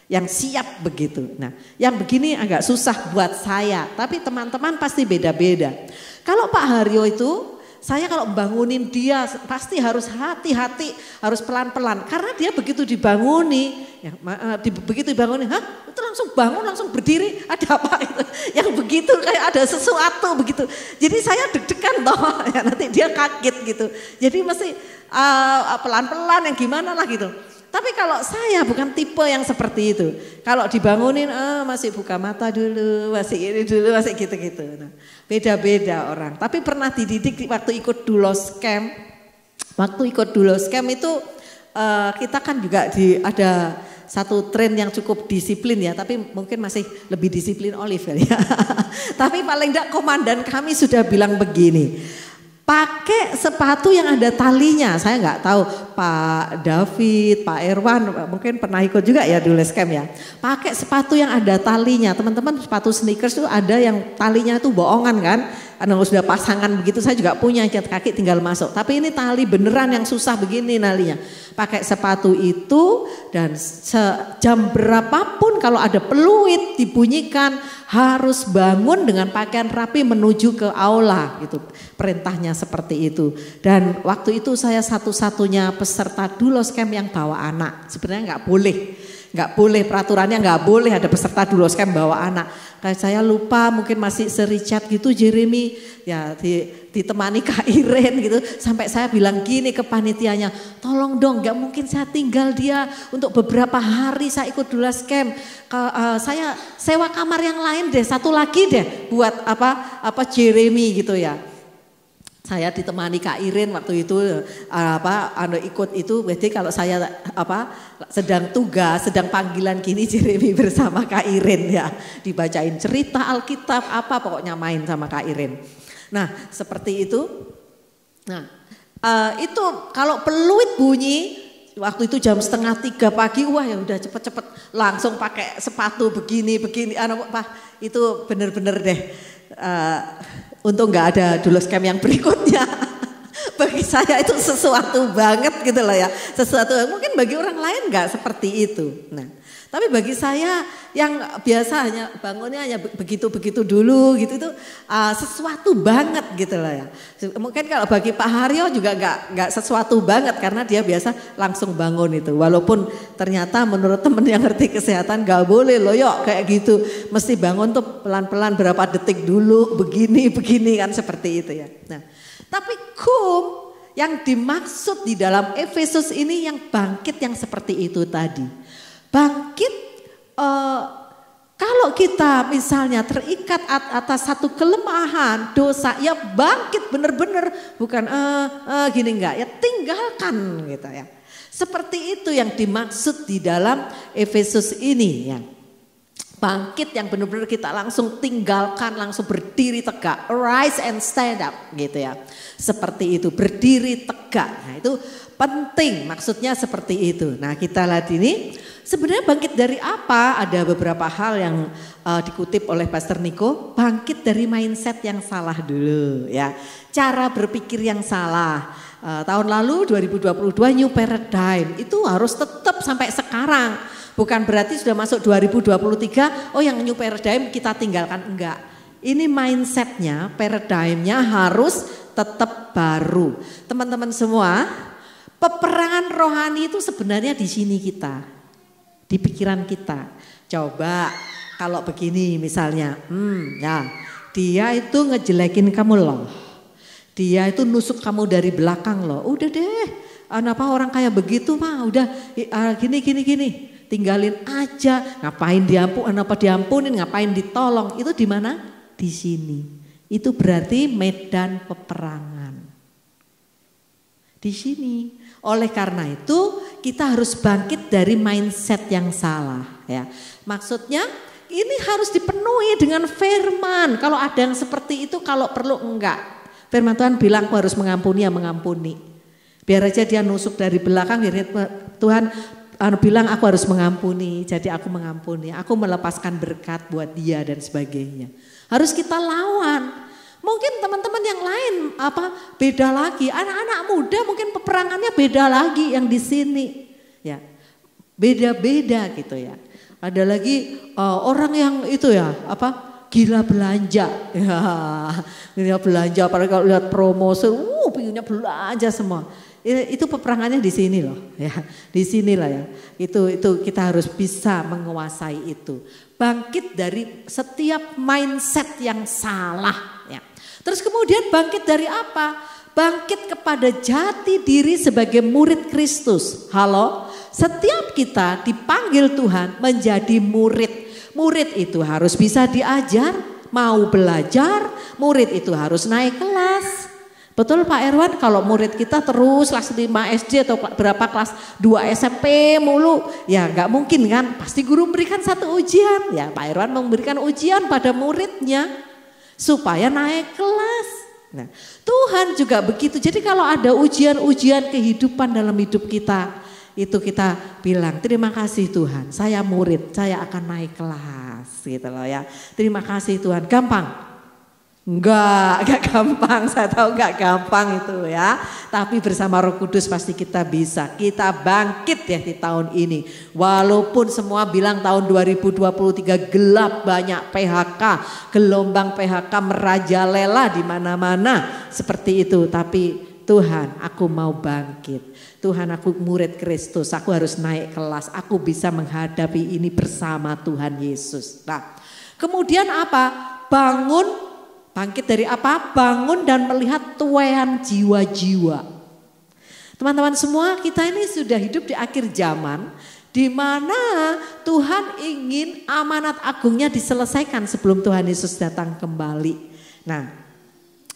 Yang siap begitu. Nah, yang begini agak susah buat saya, tapi teman-teman pasti beda-beda. Kalau Pak Haryo itu, saya kalau bangunin dia pasti harus hati-hati, harus pelan-pelan. Karena dia begitu dibanguni, begitu dibanguni, itu langsung bangun, langsung berdiri, ada apa itu? Yang begitu kayak ada sesuatu begitu. Jadi saya deg-degan toh, ya, nanti dia kaget gitu. Jadi mesti pelan-pelan yang gimana lah gitu. Tapi kalau saya bukan tipe yang seperti itu. Kalau dibangunin masih buka mata dulu, masih ini dulu, masih gitu-gitu. Nah, beda-beda orang. Tapi pernah dididik waktu ikut Doulos Camp. Waktu ikut Doulos Camp itu kita kan juga ada satu tren yang cukup disiplin ya. Tapi mungkin masih lebih disiplin Oliver ya. Tapi paling enggak komandan kami sudah bilang begini. Pakai sepatu yang ada talinya. Saya nggak tahu Pak David, Pak Erwan mungkin pernah ikut juga ya di Les Camp ya. Pakai sepatu yang ada talinya. Teman-teman, sepatu sneakers itu ada yang talinya itu bohongan kan. Karena sudah pasangan begitu, saya juga punya, kaki tinggal masuk. Tapi ini tali beneran yang susah begini nalinya. Pakai sepatu itu dan jam berapapun kalau ada peluit dibunyikan harus bangun dengan pakaian rapi menuju ke aula gitu. Perintahnya seperti itu. Dan waktu itu saya satu-satunya peserta Doulos Camp yang bawa anak. Sebenarnya nggak boleh, peraturannya nggak boleh ada peserta Doulos Camp bawa anak. Kayak saya lupa, mungkin masih se-Richard gitu, Jeremy ya ditemani Kak Iren gitu. Sampai saya bilang gini ke panitianya, tolong dong, nggak mungkin saya tinggal dia untuk beberapa hari saya ikut Doulos Camp. Saya sewa kamar yang lain deh, satu lagi deh buat apa Jeremy gitu ya. Saya ditemani Kak Iren waktu itu ikut itu. Jadi kalau saya sedang tugas, sedang panggilan gini, Jeremy bersama Kak Iren ya, dibacain cerita Alkitab pokoknya main sama Kak Iren. Nah seperti itu. Nah itu kalau peluit bunyi waktu itu jam 2:30 pagi, wah ya udah cepet-cepet langsung pakai sepatu begini itu bener-bener deh. Untung nggak ada Doulos Camp yang berikutnya. Bagi saya itu sesuatu banget gitu loh ya. Sesuatu mungkin bagi orang lain nggak seperti itu. Nah, Tapi bagi saya yang biasa hanya bangunnya hanya begitu-begitu dulu gitu itu sesuatu banget gitu loh ya. Mungkin kalau bagi Pak Haryo juga nggak sesuatu banget karena dia biasa langsung bangun itu. Walaupun ternyata menurut temen yang ngerti kesehatan nggak boleh loh yuk kayak gitu. Mesti bangun tuh pelan-pelan berapa detik dulu begini kan seperti itu ya. Nah, tapi yang dimaksud di dalam Efesus ini yang bangkit yang seperti itu tadi. Bangkit kalau kita misalnya terikat atas satu kelemahan dosa ya bangkit benar-benar bukan gini enggak ya tinggalkan gitu ya. Seperti itu yang dimaksud di dalam Efesus ini ya. Bangkit yang benar-benar kita langsung tinggalkan, langsung berdiri tegak, rise and stand up gitu ya. Seperti itu, berdiri tegak. Nah itu penting maksudnya seperti itu. Nah kita lihat ini sebenarnya bangkit dari apa? Ada beberapa hal yang dikutip oleh Pastor Niko. Bangkit dari mindset yang salah dulu ya. Cara berpikir yang salah. Tahun lalu 2022 New Paradigm itu harus tetap sampai sekarang. Bukan berarti sudah masuk 2023, oh yang New Paradigm kita tinggalkan, enggak. Ini mindsetnya, paradigmnya harus tetap baru. Teman-teman semua, peperangan rohani itu sebenarnya di sini kita. Di pikiran kita. Coba kalau begini misalnya, ya dia itu ngejelekin kamu loh. Dia itu nusuk kamu dari belakang loh. Udah deh, kenapa orang kayak begitu mah udah gini. Tinggalin aja, ngapain diampunin, ngapain ditolong, itu di mana? Di sini. Itu berarti medan peperangan. Di sini. Oleh karena itu kita harus bangkit dari mindset yang salah ya. Maksudnya ini harus dipenuhi dengan firman. Kalau ada yang seperti itu kalau perlu enggak. Firman Tuhan bilang aku harus mengampuni ya mengampuni. Biar aja dia nusuk dari belakang, biar Tuhan bilang aku harus mengampuni, jadi aku mengampuni, aku melepaskan berkat buat dia dan sebagainya. Harus kita lawan. Mungkin teman-teman yang lain beda lagi, anak-anak muda mungkin peperangannya beda lagi yang di sini, ya beda-beda gitu ya. Ada lagi orang yang itu ya gila belanja, ya gila belanja, apalagi kalau lihat promosi, pengennya belanja semua. Itu peperangannya di sini loh ya, di sinilah ya. Itu kita harus bisa menguasai itu. Bangkit dari setiap mindset yang salah ya. Terus kemudian bangkit dari apa? Bangkit kepada jati diri sebagai murid Kristus. Halo, setiap kita dipanggil Tuhan menjadi murid. Murid itu harus bisa diajar, mau belajar, murid itu harus naik kelas. Betul Pak Erwan, kalau murid kita terus kelas 5 SD atau berapa kelas 2 SMP mulu, ya nggak mungkin kan, pasti guru memberikan satu ujian. Ya Pak Erwan memberikan ujian pada muridnya supaya naik kelas. Nah Tuhan juga begitu, jadi kalau ada ujian-ujian kehidupan dalam hidup kita, itu kita bilang terima kasih Tuhan, saya murid, saya akan naik kelas gitu loh ya. Terima kasih Tuhan, gampang? Enggak gampang, saya tahu enggak gampang itu ya. Tapi bersama Roh Kudus pasti kita bisa. Kita bangkit ya di tahun ini. Walaupun semua bilang tahun 2023 gelap, banyak PHK, gelombang PHK merajalela di mana-mana seperti itu. Tapi Tuhan, aku mau bangkit. Tuhan, aku murid Kristus, aku harus naik kelas. Aku bisa menghadapi ini bersama Tuhan Yesus. Nah, kemudian apa? Bangkit dari apa? Bangun dan melihat tuaian jiwa-jiwa. Teman-teman semua, kita ini sudah hidup di akhir zaman, di mana Tuhan ingin amanat agungnya diselesaikan sebelum Tuhan Yesus datang kembali. Nah,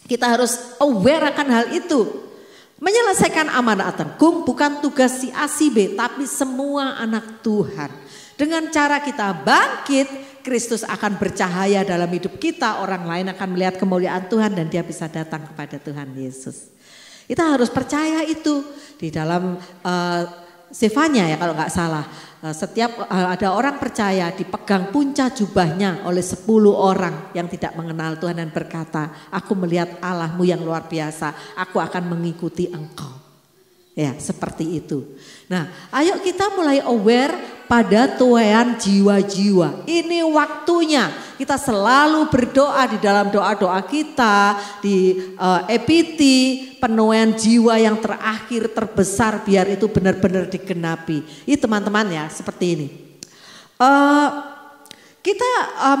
kita harus aware akan hal itu. Menyelesaikan amanat agung bukan tugas si A si B, tapi semua anak Tuhan. Dengan cara kita bangkit, Kristus akan bercahaya dalam hidup kita. Orang lain akan melihat kemuliaan Tuhan dan dia bisa datang kepada Tuhan Yesus. Kita harus percaya itu. Di dalam Sefanya ya kalau nggak salah. Setiap ada orang percaya dipegang punca jubahnya oleh 10 orang yang tidak mengenal Tuhan dan berkata, aku melihat Allahmu yang luar biasa, aku akan mengikuti engkau. Ya, seperti itu. Nah, ayo kita mulai aware pada tuaian jiwa-jiwa. Ini waktunya kita selalu berdoa di dalam doa-doa kita, di EPT, penuaian jiwa yang terakhir terbesar biar itu benar-benar digenapi. Ini teman-teman ya, seperti ini. Kita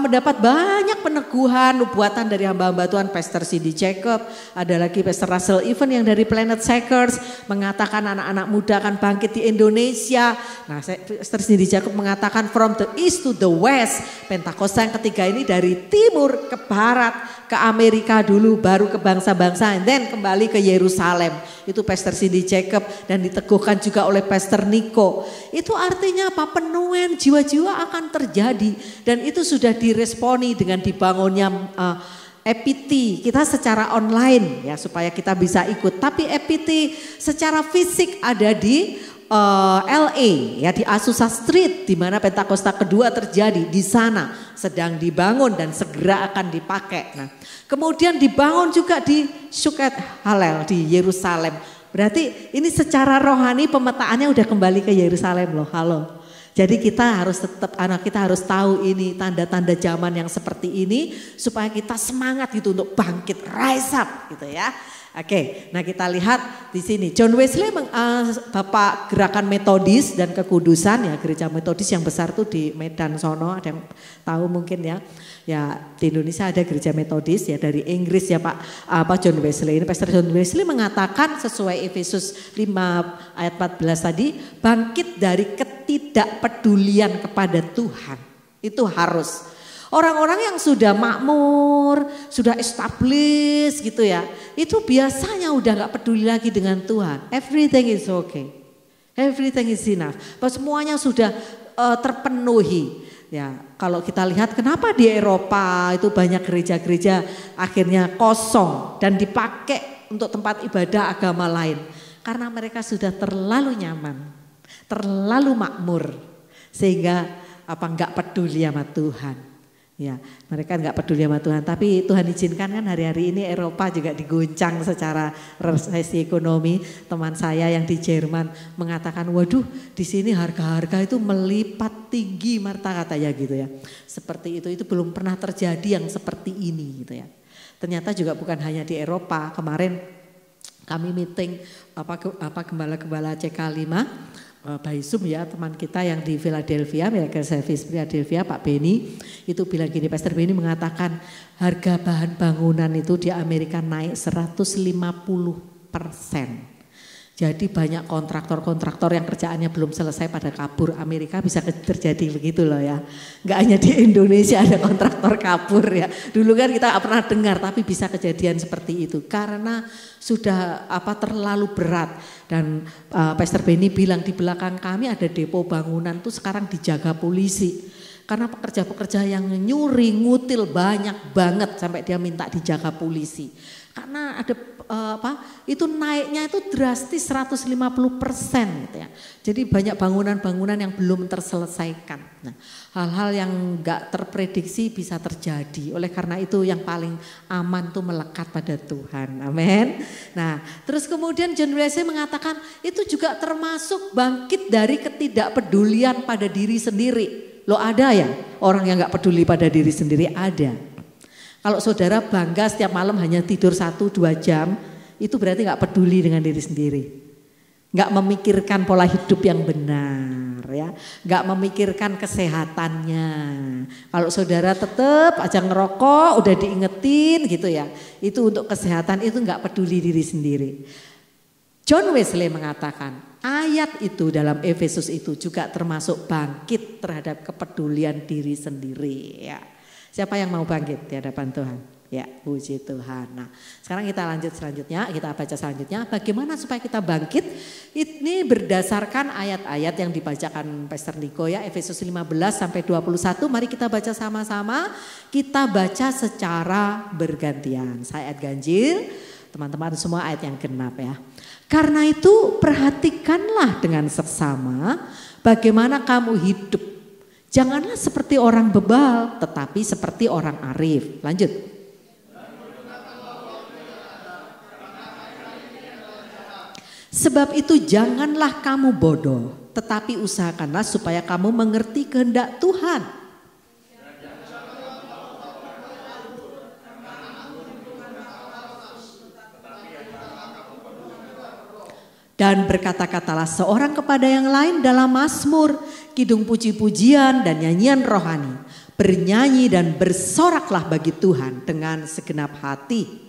mendapat banyak peneguhan, nubuatan dari hamba-hamba Tuhan, Pastor Cindy Jacob, ada lagi Pastor Russell Even yang dari Planet Shakers, mengatakan anak-anak muda akan bangkit di Indonesia. Nah, Pastor Cindy Jacob mengatakan from the east to the west, Pentakosta yang ketiga ini dari timur ke barat, ke Amerika dulu, baru ke bangsa-bangsa, and then kembali ke Yerusalem. Itu Pastor Cindy Jacob dan diteguhkan juga oleh Pastor Nico. Itu artinya apa? Penuaian jiwa-jiwa akan terjadi dan itu sudah diresponi dengan dibangunnya EPT kita secara online ya supaya kita bisa ikut. Tapi EPT secara fisik ada di LA ya di Azusa Street di mana Pentakosta kedua terjadi di sana sedang dibangun dan segera akan dipakai. Nah, kemudian dibangun juga di Succoth Hallel di Yerusalem. Berarti ini secara rohani pemetaannya udah kembali ke Yerusalem loh. Halo. Jadi kita harus tetap kita harus tahu ini tanda-tanda zaman yang seperti ini supaya kita semangat gitu untuk bangkit, rise up gitu ya. Oke, nah kita lihat di sini John Wesley Bapak Gerakan Metodis dan Kekudusan ya, gereja Metodis yang besar tuh di Medan sono, ada yang tahu mungkin ya. Ya di Indonesia ada gereja Metodis ya dari Inggris ya Pak John Wesley. Ini Pastor John Wesley mengatakan sesuai Efesus 5 ayat 14 tadi, bangkit dari ketidakpedulian kepada Tuhan. Itu harus. Orang-orang yang sudah makmur, sudah established gitu ya, itu biasanya udah gak peduli lagi dengan Tuhan. Everything is okay, everything is enough. Semuanya sudah terpenuhi. Ya, kalau kita lihat kenapa di Eropa itu banyak gereja-gereja akhirnya kosong dan dipakai untuk tempat ibadah agama lain. Karena mereka sudah terlalu nyaman, terlalu makmur sehingga nggak peduli sama Tuhan. Ya, mereka nggak peduli sama Tuhan, tapi Tuhan izinkan kan hari-hari ini Eropa juga diguncang secara resesi ekonomi. Teman saya yang di Jerman mengatakan, waduh di sini harga-harga itu melipat tinggi marta katanya gitu ya. Seperti itu belum pernah terjadi yang seperti ini gitu ya. Ternyata juga bukan hanya di Eropa. Kemarin kami meeting gembala-gembala CK5. By Zoom ya teman kita yang di Philadelphia, Miracle Service Philadelphia, Pak Benny itu bilang gini, Pastor Benny mengatakan harga bahan bangunan itu di Amerika naik 150%. Jadi banyak kontraktor-kontraktor yang kerjaannya belum selesai pada kabur. Amerika bisa terjadi begitu loh ya. Enggak hanya di Indonesia ada kontraktor kabur ya. Dulu kan kita pernah dengar tapi bisa kejadian seperti itu. Karena sudah terlalu berat. Dan Pastor Benny bilang di belakang kami ada depo bangunan tuh sekarang dijaga polisi. Karena pekerja-pekerja yang nyuri, ngutil banyak banget sampai dia minta dijaga polisi. Karena ada itu naiknya itu drastis 150% gitu ya. Jadi banyak bangunan-bangunan yang belum terselesaikan. Nah, hal-hal yang enggak terprediksi bisa terjadi. Oleh karena itu yang paling aman tuh melekat pada Tuhan. Amin. Nah, terus kemudian John Wesley mengatakan itu juga termasuk bangkit dari ketidakpedulian pada diri sendiri. Loh ada ya orang yang enggak peduli pada diri sendiri? Ada. Kalau saudara bangga setiap malam hanya tidur 1-2 jam, itu berarti gak peduli dengan diri sendiri. Gak memikirkan pola hidup yang benar ya. Gak memikirkan kesehatannya. Kalau saudara tetap aja ngerokok, udah diingetin gitu ya. Itu untuk kesehatan, itu gak peduli diri sendiri. John Wesley mengatakan ayat itu dalam Efesus itu juga termasuk bangkit terhadap kepedulian diri sendiri ya. Siapa yang mau bangkit di hadapan Tuhan? Ya, puji Tuhan. Nah, sekarang kita lanjut selanjutnya, kita baca selanjutnya. Bagaimana supaya kita bangkit? Ini berdasarkan ayat-ayat yang dibacakan Pastor Nico ya, Efesus 15 sampai 21. Mari kita baca sama-sama. Kita baca secara bergantian. Saya ayat ganjil, teman-teman semua ayat yang genap ya. Karena itu perhatikanlah dengan seksama bagaimana kamu hidup. Janganlah seperti orang bebal, tetapi seperti orang arif. Lanjut. Sebab itu janganlah kamu bodoh, tetapi usahakanlah supaya kamu mengerti kehendak Tuhan. Dan berkata-katalah seorang kepada yang lain dalam mazmur, kidung puji-pujian dan nyanyian rohani. Bernyanyi dan bersoraklah bagi Tuhan dengan segenap hati.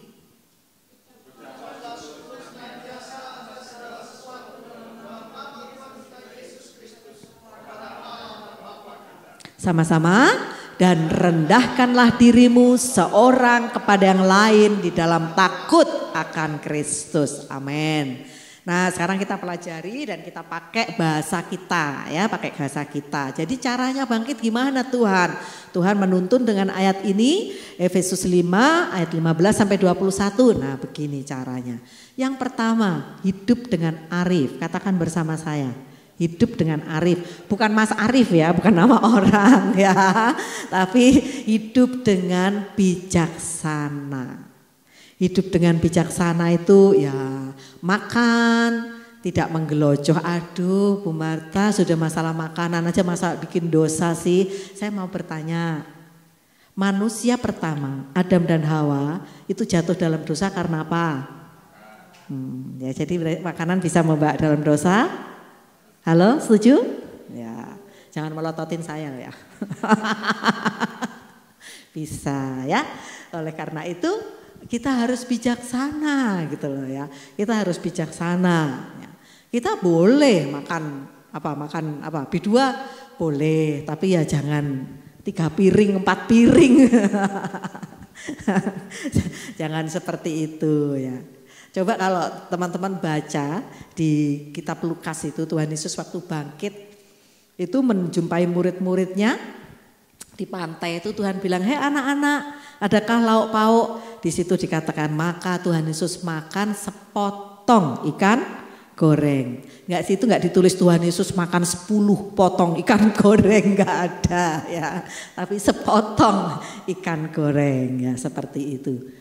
Sama-sama, dan rendahkanlah dirimu seorang kepada yang lain di dalam takut akan Kristus. Amin. Nah, sekarang kita pelajari dan kita pakai bahasa kita ya, pakai bahasa kita. Jadi caranya bangkit gimana Tuhan? Tuhan menuntun dengan ayat ini, Efesus 5 ayat 15 sampai 21. Nah, begini caranya. Yang pertama, hidup dengan arif. Katakan bersama saya. Hidup dengan arif, bukan Mas Arif ya, bukan nama orang ya, tapi hidup dengan bijaksana. Hidup dengan bijaksana itu ya makan, tidak menggelojoh. Aduh Bu Marta, sudah masalah makanan aja masa bikin dosa sih. Saya mau bertanya, manusia pertama Adam dan Hawa itu jatuh dalam dosa karena apa? Ya jadi makanan bisa membawa dalam dosa. Halo, setuju? Ya, jangan melototin saya ya. Bisa ya. Oleh karena itu kita harus bijaksana gitu loh ya. Kita harus bijaksana. Ya. Kita boleh makan apa B2 boleh, tapi ya jangan 3 piring 4 piring. Jangan seperti itu ya. Coba kalau teman-teman baca di kitab Lukas itu, Tuhan Yesus waktu bangkit itu menjumpai murid-muridnya di pantai itu, Tuhan bilang, "Hei anak-anak, adakah lauk pauk?" Di situ dikatakan maka Tuhan Yesus makan sepotong ikan goreng. Nggak ditulis Tuhan Yesus makan 10 potong ikan goreng, nggak ada ya. Tapi sepotong ikan goreng ya, seperti itu.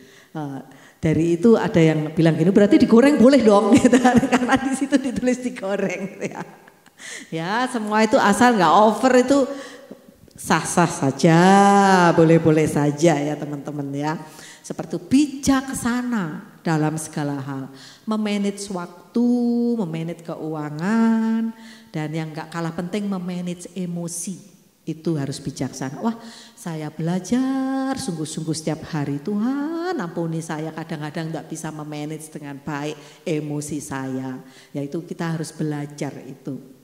Dari itu ada yang bilang gini, berarti digoreng boleh dong gitu, karena di situ ditulis digoreng ya. Ya semua itu asal nggak over itu sah-sah saja, boleh-boleh saja ya teman-teman ya. Seperti bijaksana dalam segala hal, memanage waktu, memanage keuangan, dan yang nggak kalah penting memanage emosi. Itu harus bijaksana. Wah, saya belajar sungguh-sungguh setiap hari, Tuhan ampuni saya kadang-kadang gak bisa memanage dengan baik emosi saya. Yaitu kita harus belajar itu.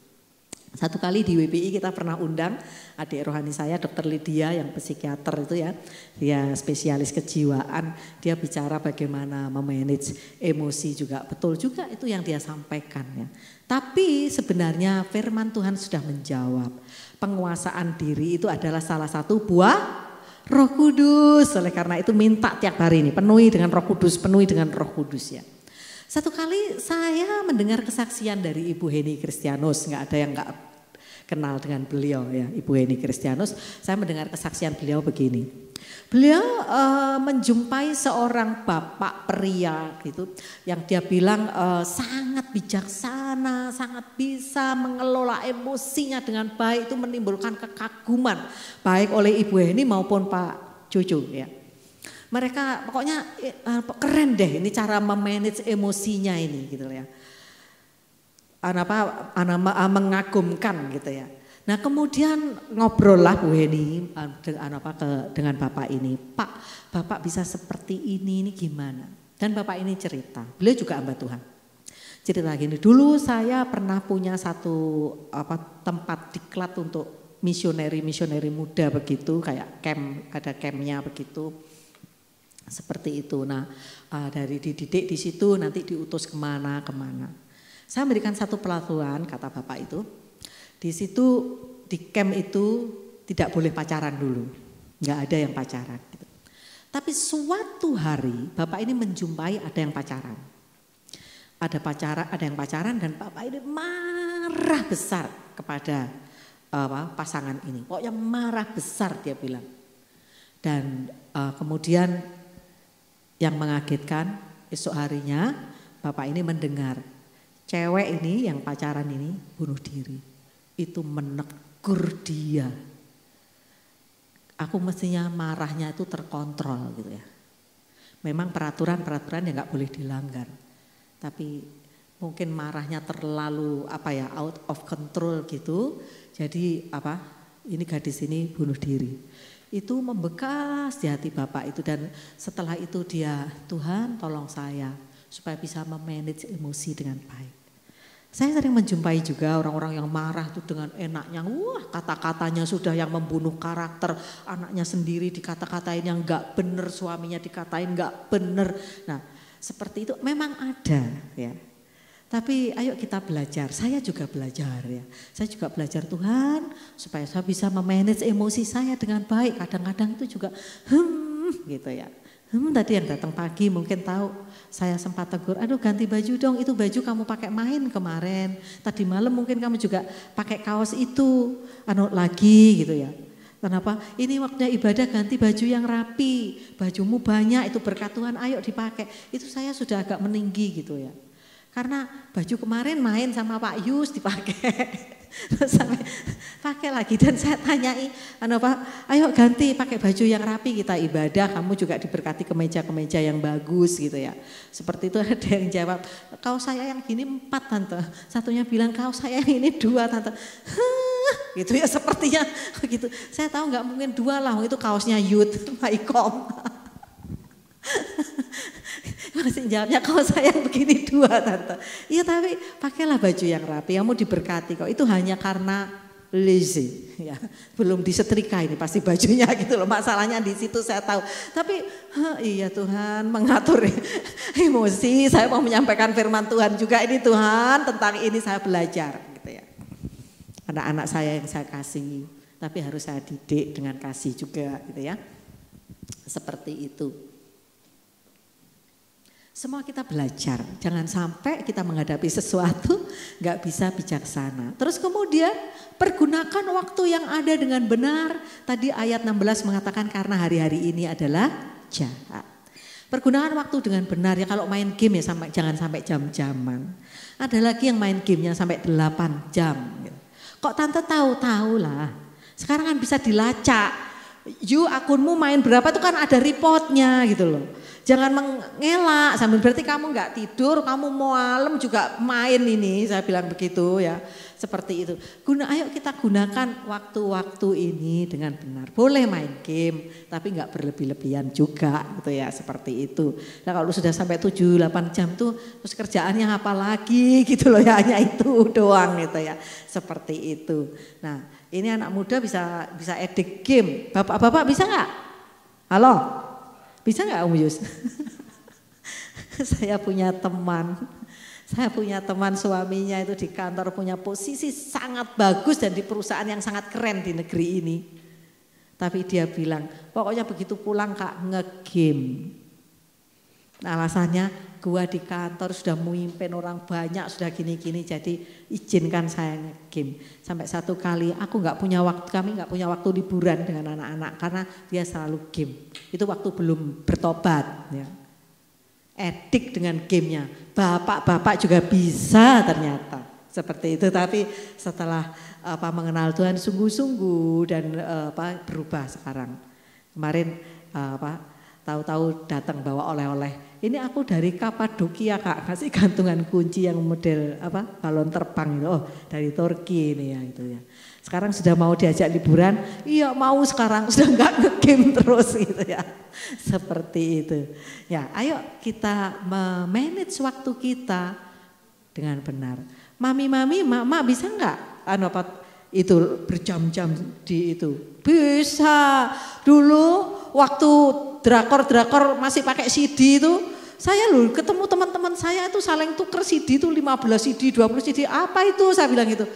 Satu kali di WPI kita pernah undang adik rohani saya, Dr. Lydia yang psikiater itu ya. Dia spesialis kejiwaan, dia bicara bagaimana memanage emosi juga. Betul juga itu yang dia sampaikan ya. Tapi sebenarnya firman Tuhan sudah menjawab. Penguasaan diri itu adalah salah satu buah Roh Kudus. Oleh karena itu minta tiap hari ini penuhi dengan Roh Kudus, penuhi dengan Roh Kudus ya. Satu kali saya mendengar kesaksian dari Ibu Heni Kristianus, nggak ada yang nggak kenal dengan beliau ya, Ibu Heni Kristianus. Saya mendengar kesaksian beliau begini. Beliau menjumpai seorang bapak pria gitu, yang dia bilang sangat bijaksana, sangat bisa mengelola emosinya dengan baik, itu menimbulkan kekaguman baik oleh Ibu Heni maupun Pak Cucu ya. Mereka pokoknya keren deh ini cara memanage emosinya ini gitu ya. Mengagumkan gitu ya. Nah kemudian ngobrol lah Bu Heni dengan bapak ini. Pak, bapak bisa seperti ini gimana? Dan bapak ini cerita, beliau juga hamba Tuhan. Cerita gini, dulu saya pernah punya satu tempat diklat untuk misioneri muda begitu, kayak camp, ada campnya begitu. Seperti itu. Nah dari dididik di situ nanti diutus kemana. Saya memberikan satu pelatihan, kata bapak itu. Di situ di camp itu tidak boleh pacaran dulu, nggak ada yang pacaran. Gitu. Tapi suatu hari bapak ini menjumpai ada yang pacaran, ada yang pacaran dan bapak ini marah besar kepada pasangan ini. Pokoknya marah besar dia bilang. Dan kemudian yang mengagetkan esok harinya bapak ini mendengar cewek ini yang pacaran ini bunuh diri. Itu menegur dia. Aku mestinya marahnya itu terkontrol gitu ya. Memang peraturan-peraturan yang gak boleh dilanggar. Tapi mungkin marahnya terlalu out of control gitu. Jadi ini gadis ini bunuh diri. Itu membekas di hati bapak itu, dan setelah itu dia, Tuhan tolong saya supaya bisa memanage emosi dengan baik. Saya sering menjumpai juga orang-orang yang marah tuh dengan enaknya, kata-katanya sudah yang membunuh karakter, anaknya sendiri dikata-katain yang gak bener, suaminya dikatain gak bener. Nah seperti itu memang ada ya. Tapi ayo kita belajar, saya juga belajar ya. Saya juga belajar Tuhan supaya saya bisa memanage emosi saya dengan baik. Kadang-kadang itu juga gitu ya. Tadi yang datang pagi mungkin tahu, saya sempat tegur, aduh ganti baju dong, itu baju kamu pakai main kemarin. Tadi malam mungkin kamu juga pakai kaos itu, lagi gitu ya. Kenapa? Ini waktunya ibadah, ganti baju yang rapi, bajumu banyak, itu berkat Tuhan, ayo dipakai. Itu saya sudah agak meninggi gitu ya. Karena baju kemarin main sama Pak Yus dipakai, terus sampai pakai lagi, dan saya tanyai, ayo ganti pakai baju yang rapi, kita ibadah, kamu juga diberkati kemeja-kemeja yang bagus gitu ya. Seperti itu ada yang jawab, kaos saya yang gini 4 tante, satunya bilang kaos saya yang ini 2 tante, gitu ya sepertinya gitu. Saya tahu nggak mungkin 2 lah, itu kaosnya Youth, Maikom. Masih jawabnya kalau saya begini 2 tante. Iya tapi pakailah baju yang rapi, kamu diberkati kok. Itu hanya karena lazy ya. Belum disetrika ini pasti bajunya gitu loh. Masalahnya di situ saya tahu. Tapi iya Tuhan mengatur emosi. Saya mau menyampaikan firman Tuhan juga ini Tuhan, tentang ini saya belajar gitu ya. Anak-anak saya yang saya kasih, tapi harus saya didik dengan kasih juga gitu ya. Seperti itu. Semua kita belajar, jangan sampai kita menghadapi sesuatu gak bisa bijaksana. Terus kemudian pergunakan waktu yang ada dengan benar. Tadi ayat 16 mengatakan karena hari-hari ini adalah jahat. Pergunakan waktu dengan benar ya, kalau main game ya jangan sampai jam-jaman. Ada lagi yang main gamenya sampai 8 jam. Kok tante tahu lah, sekarang kan bisa dilacak. Akunmu main berapa itu kan ada reportnya gitu loh. Jangan mengelak sambil berarti kamu nggak tidur, kamu malam juga main ini, saya bilang begitu ya, seperti itu. Ayo kita gunakan waktu-waktu ini dengan benar. Boleh main game, tapi nggak berlebih-lebihan juga, gitu ya, seperti itu. Nah kalau sudah sampai 7-8 jam tuh, terus kerjaannya apa lagi, gitu loh ya, hanya itu doang, gitu ya, seperti itu. Nah ini anak muda bisa edik game, bapak-bapak bisa nggak? Halo? Bisa nggak Om Yus? Saya punya teman suaminya itu di kantor punya posisi sangat bagus dan di perusahaan yang sangat keren di negeri ini. Tapi dia bilang, pokoknya begitu pulang Kak nge-game. Nah, alasannya gua di kantor sudah memimpin orang banyak, sudah gini-gini, jadi izinkan saya nge-game. Sampai satu kali kami nggak punya waktu liburan dengan anak-anak karena dia selalu game. Itu waktu belum bertobat ya. Edik dengan gamenya. Bapak-bapak juga bisa ternyata. Seperti itu, tapi setelah mengenal Tuhan sungguh-sungguh dan berubah sekarang. Kemarin tahu-tahu datang bawa oleh-oleh. Ini aku dari Kapadokia Kak, kasih gantungan kunci yang model balon terbang itu. Oh, dari Turki ini ya itu ya. Sekarang sudah mau diajak liburan, iya mau sekarang, sudah enggak nge-game terus gitu ya. Seperti itu. Ya, ayo kita manage waktu kita dengan benar. Mami, mama bisa enggak itu berjam-jam di itu? Bisa. Dulu waktu drakor masih pakai CD itu, saya ketemu teman-teman saya itu saling tuker CD itu 15 CD, 20 CD, apa itu? Saya bilang gitu.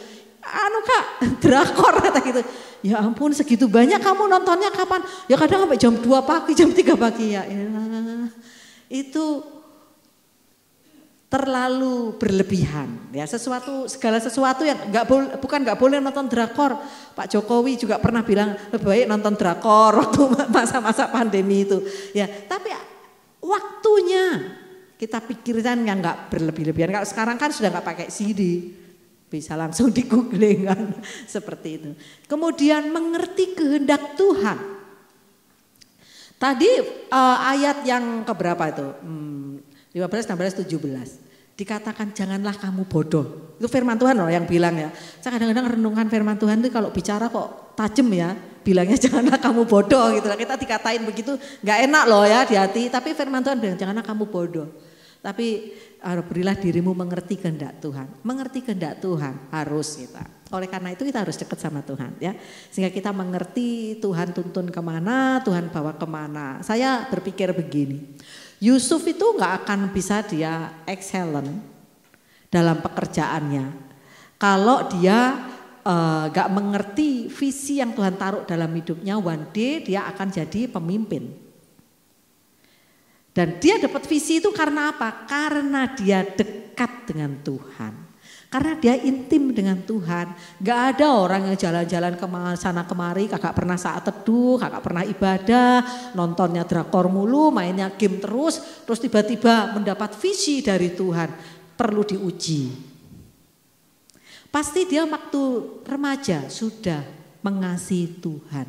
Kak, drakor kata gitu. Ya ampun segitu banyak, kamu nontonnya kapan? Ya kadang sampai jam 2 pagi, jam 3 pagi ya. Itu terlalu berlebihan ya, segala sesuatu yang bukan nggak boleh nonton drakor. Pak Jokowi juga pernah bilang lebih baik nonton drakor waktu masa-masa pandemi itu ya, tapi waktunya kita pikirkan yang nggak berlebih-lebihan. Kalau sekarang kan sudah nggak pakai CD, bisa langsung di googling kan, seperti itu. Kemudian mengerti kehendak Tuhan. Tadi ayat yang keberapa itu? 15, 16, 17. Dikatakan janganlah kamu bodoh. Itu firman Tuhan loh yang bilang ya. Saya kadang-kadang renungkan firman Tuhan itu kalau bicara kok tajam ya. Bilangnya janganlah kamu bodoh gitu. Kita dikatain begitu nggak enak loh ya di hati. Tapi firman Tuhan bilang janganlah kamu bodoh. Tapi berilah dirimu mengerti kehendak Tuhan. Mengerti kehendak Tuhan harus kita. Oleh karena itu kita harus dekat sama Tuhan ya. Sehingga kita mengerti Tuhan tuntun kemana, Tuhan bawa kemana. Saya berpikir begini. Yusuf itu nggak akan bisa dia excellent dalam pekerjaannya kalau dia nggak mengerti visi yang Tuhan taruh dalam hidupnya. One day dia akan jadi pemimpin. Dan dia dapat visi itu karena apa? Karena dia dekat dengan Tuhan. Karena dia intim dengan Tuhan. Gak ada orang yang jalan-jalan ke sana kemari kagak pernah saat teduh, kagak pernah ibadah, nontonnya drakor mulu, mainnya game terus tiba-tiba mendapat visi dari Tuhan. Perlu diuji. Pasti dia waktu remaja sudah mengasihi Tuhan.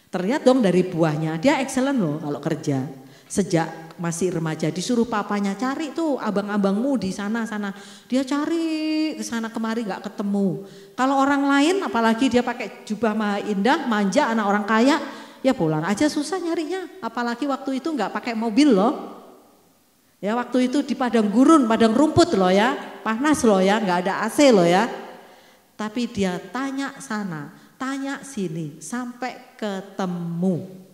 Terlihat dong dari buahnya, dia excellent loh kalau kerja. Sejak masih remaja disuruh papanya cari tuh abang-abangmu di sana-sana. Dia cari ke sana kemari gak ketemu. Kalau orang lain apalagi dia pakai jubah indah, manja, anak orang kaya, ya pulang aja susah nyarinya. Apalagi waktu itu gak pakai mobil loh. Ya waktu itu di padang gurun, padang rumput loh ya. Panas loh ya, gak ada AC loh ya. Tapi dia tanya sana, tanya sini sampai ketemu.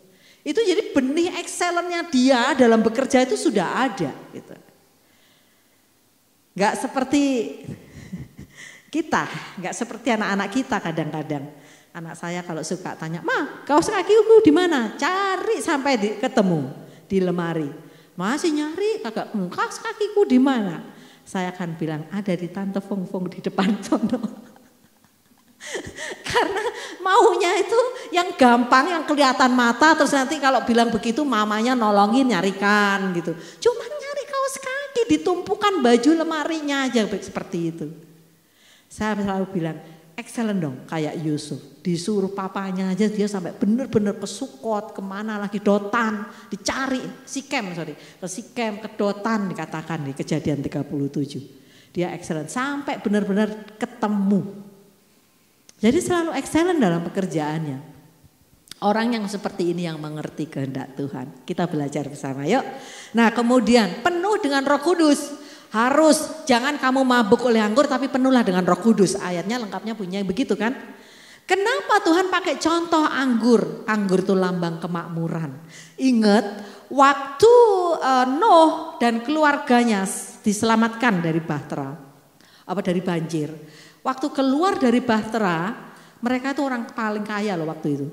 Itu jadi benih excellentnya dia dalam bekerja itu sudah ada gitu. Gak seperti kita, gak seperti anak-anak kita kadang-kadang. Anak saya kalau suka tanya, "Ma, kaos kakiku di mana?" Cari sampai ketemu di lemari. Masih nyari, kagak, "Kaos kakiku di mana?" Saya akan bilang, "Ada di Tante Fong di depan sono." Karena maunya itu yang gampang, yang kelihatan mata, terus nanti kalau bilang begitu mamanya nolongin nyarikan gitu. Cuma nyari kaos kaki, ditumpukan baju lemarinya aja seperti itu. Saya selalu bilang, excellent dong kayak Yusuf. Disuruh papanya aja dia sampai benar-benar ke Sukot, kemana lagi Dotan, dicari Sikem, ke Sikem, ke Dotan dikatakan di Kejadian 37. Dia excellent sampai benar-benar ketemu. Jadi selalu excellent dalam pekerjaannya. Orang yang seperti ini yang mengerti kehendak Tuhan. Kita belajar bersama yuk. Nah kemudian penuh dengan Roh Kudus. Harus jangan kamu mabuk oleh anggur tapi penuhlah dengan Roh Kudus. Ayatnya lengkapnya punya begitu kan. Kenapa Tuhan pakai contoh anggur? Anggur itu lambang kemakmuran. Ingat waktu Nuh dan keluarganya diselamatkan dari bahtera. Dari banjir. Waktu keluar dari bahtera, mereka itu orang paling kaya loh waktu itu.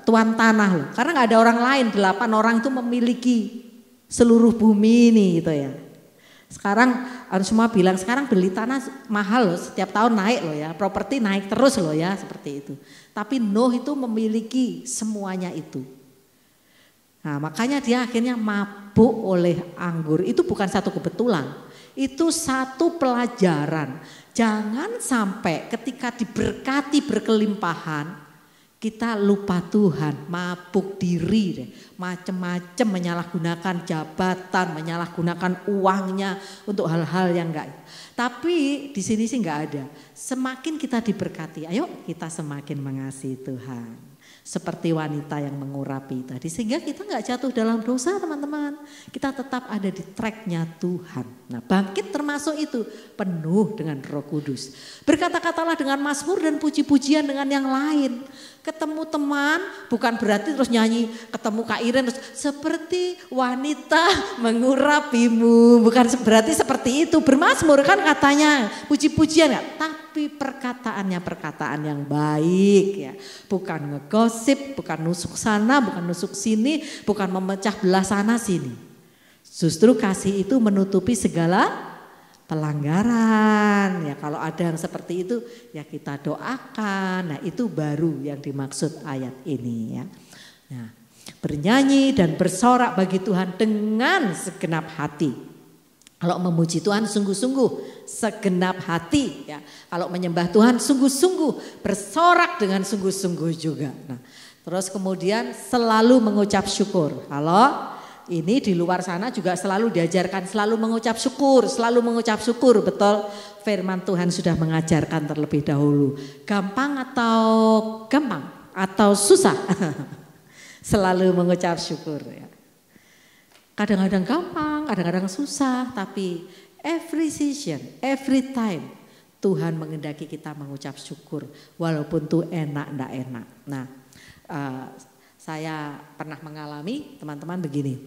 Tuan tanah loh. Karena gak ada orang lain, 8 orang itu memiliki seluruh bumi ini gitu ya. Sekarang harus semua bilang sekarang beli tanah mahal loh, setiap tahun naik loh ya. Properti naik terus loh ya seperti itu. Tapi Nuh itu memiliki semuanya itu. Nah makanya dia akhirnya mabuk oleh anggur. Itu bukan satu kebetulan. Itu satu pelajaran. Jangan sampai ketika diberkati berkelimpahan kita lupa Tuhan, mabuk diri deh, macam-macam menyalahgunakan jabatan, menyalahgunakan uangnya untuk hal-hal yang enggak. Tapi di sini sih enggak ada. Semakin kita diberkati, ayo kita semakin mengasihi Tuhan. Seperti wanita yang mengurapi tadi. Sehingga kita gak jatuh dalam dosa teman-teman. Kita tetap ada di tracknya Tuhan. Nah bangkit termasuk itu. Penuh dengan Roh Kudus. Berkata-katalah dengan mazmur dan puji-pujian dengan yang lain. Ketemu teman bukan berarti terus nyanyi. Ketemu Kak Iren terus seperti wanita mengurapimu. Bukan berarti seperti itu. Bermazmur kan katanya. Puji-pujian gak? Tapi perkataannya perkataan yang baik ya. Bukan ngegosip, bukan nusuk sana, bukan nusuk sini, bukan memecah belah sana sini. Justru kasih itu menutupi segala pelanggaran. Ya kalau ada yang seperti itu ya kita doakan. Nah itu baru yang dimaksud ayat ini ya. Nah, Bernyanyi dan bersorak bagi Tuhan dengan segenap hati. Kalau memuji Tuhan sungguh-sungguh, segenap hati ya. Kalau menyembah Tuhan sungguh-sungguh, bersorak dengan sungguh-sungguh juga. Nah, terus kemudian selalu mengucap syukur. Halo, ini di luar sana juga selalu diajarkan selalu mengucap syukur, selalu mengucap syukur. Betul, firman Tuhan sudah mengajarkan terlebih dahulu. Gampang atau susah? Selalu mengucap syukur ya. Kadang-kadang gampang, kadang-kadang susah, tapi every season, every time Tuhan mengendaki kita mengucap syukur, walaupun tuh enak ndak enak. Nah, saya pernah mengalami teman-teman begini.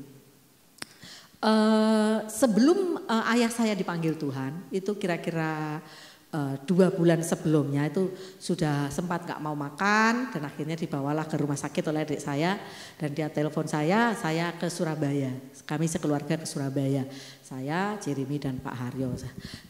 Sebelum ayah saya dipanggil Tuhan, itu kira-kira 2 bulan sebelumnya itu sudah sempat gak mau makan dan akhirnya dibawalah ke rumah sakit oleh adik saya dan dia telepon saya ke Surabaya. Kami sekeluarga ke Surabaya. Saya, Jeremy dan Pak Haryo.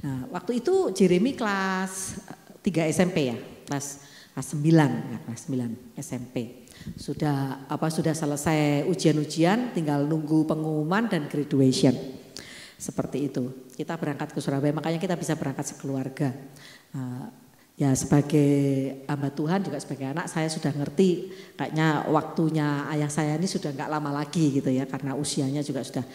Nah, waktu itu Jeremy kelas 3 SMP ya, kelas 9 SMP. Sudah selesai ujian-ujian, tinggal nunggu pengumuman dan graduation. Seperti itu, kita berangkat ke Surabaya, makanya kita bisa berangkat sekeluarga. Ya sebagai hamba Tuhan juga sebagai anak saya sudah ngerti, kayaknya waktunya ayah saya ini sudah nggak lama lagi gitu ya, karena usianya juga sudah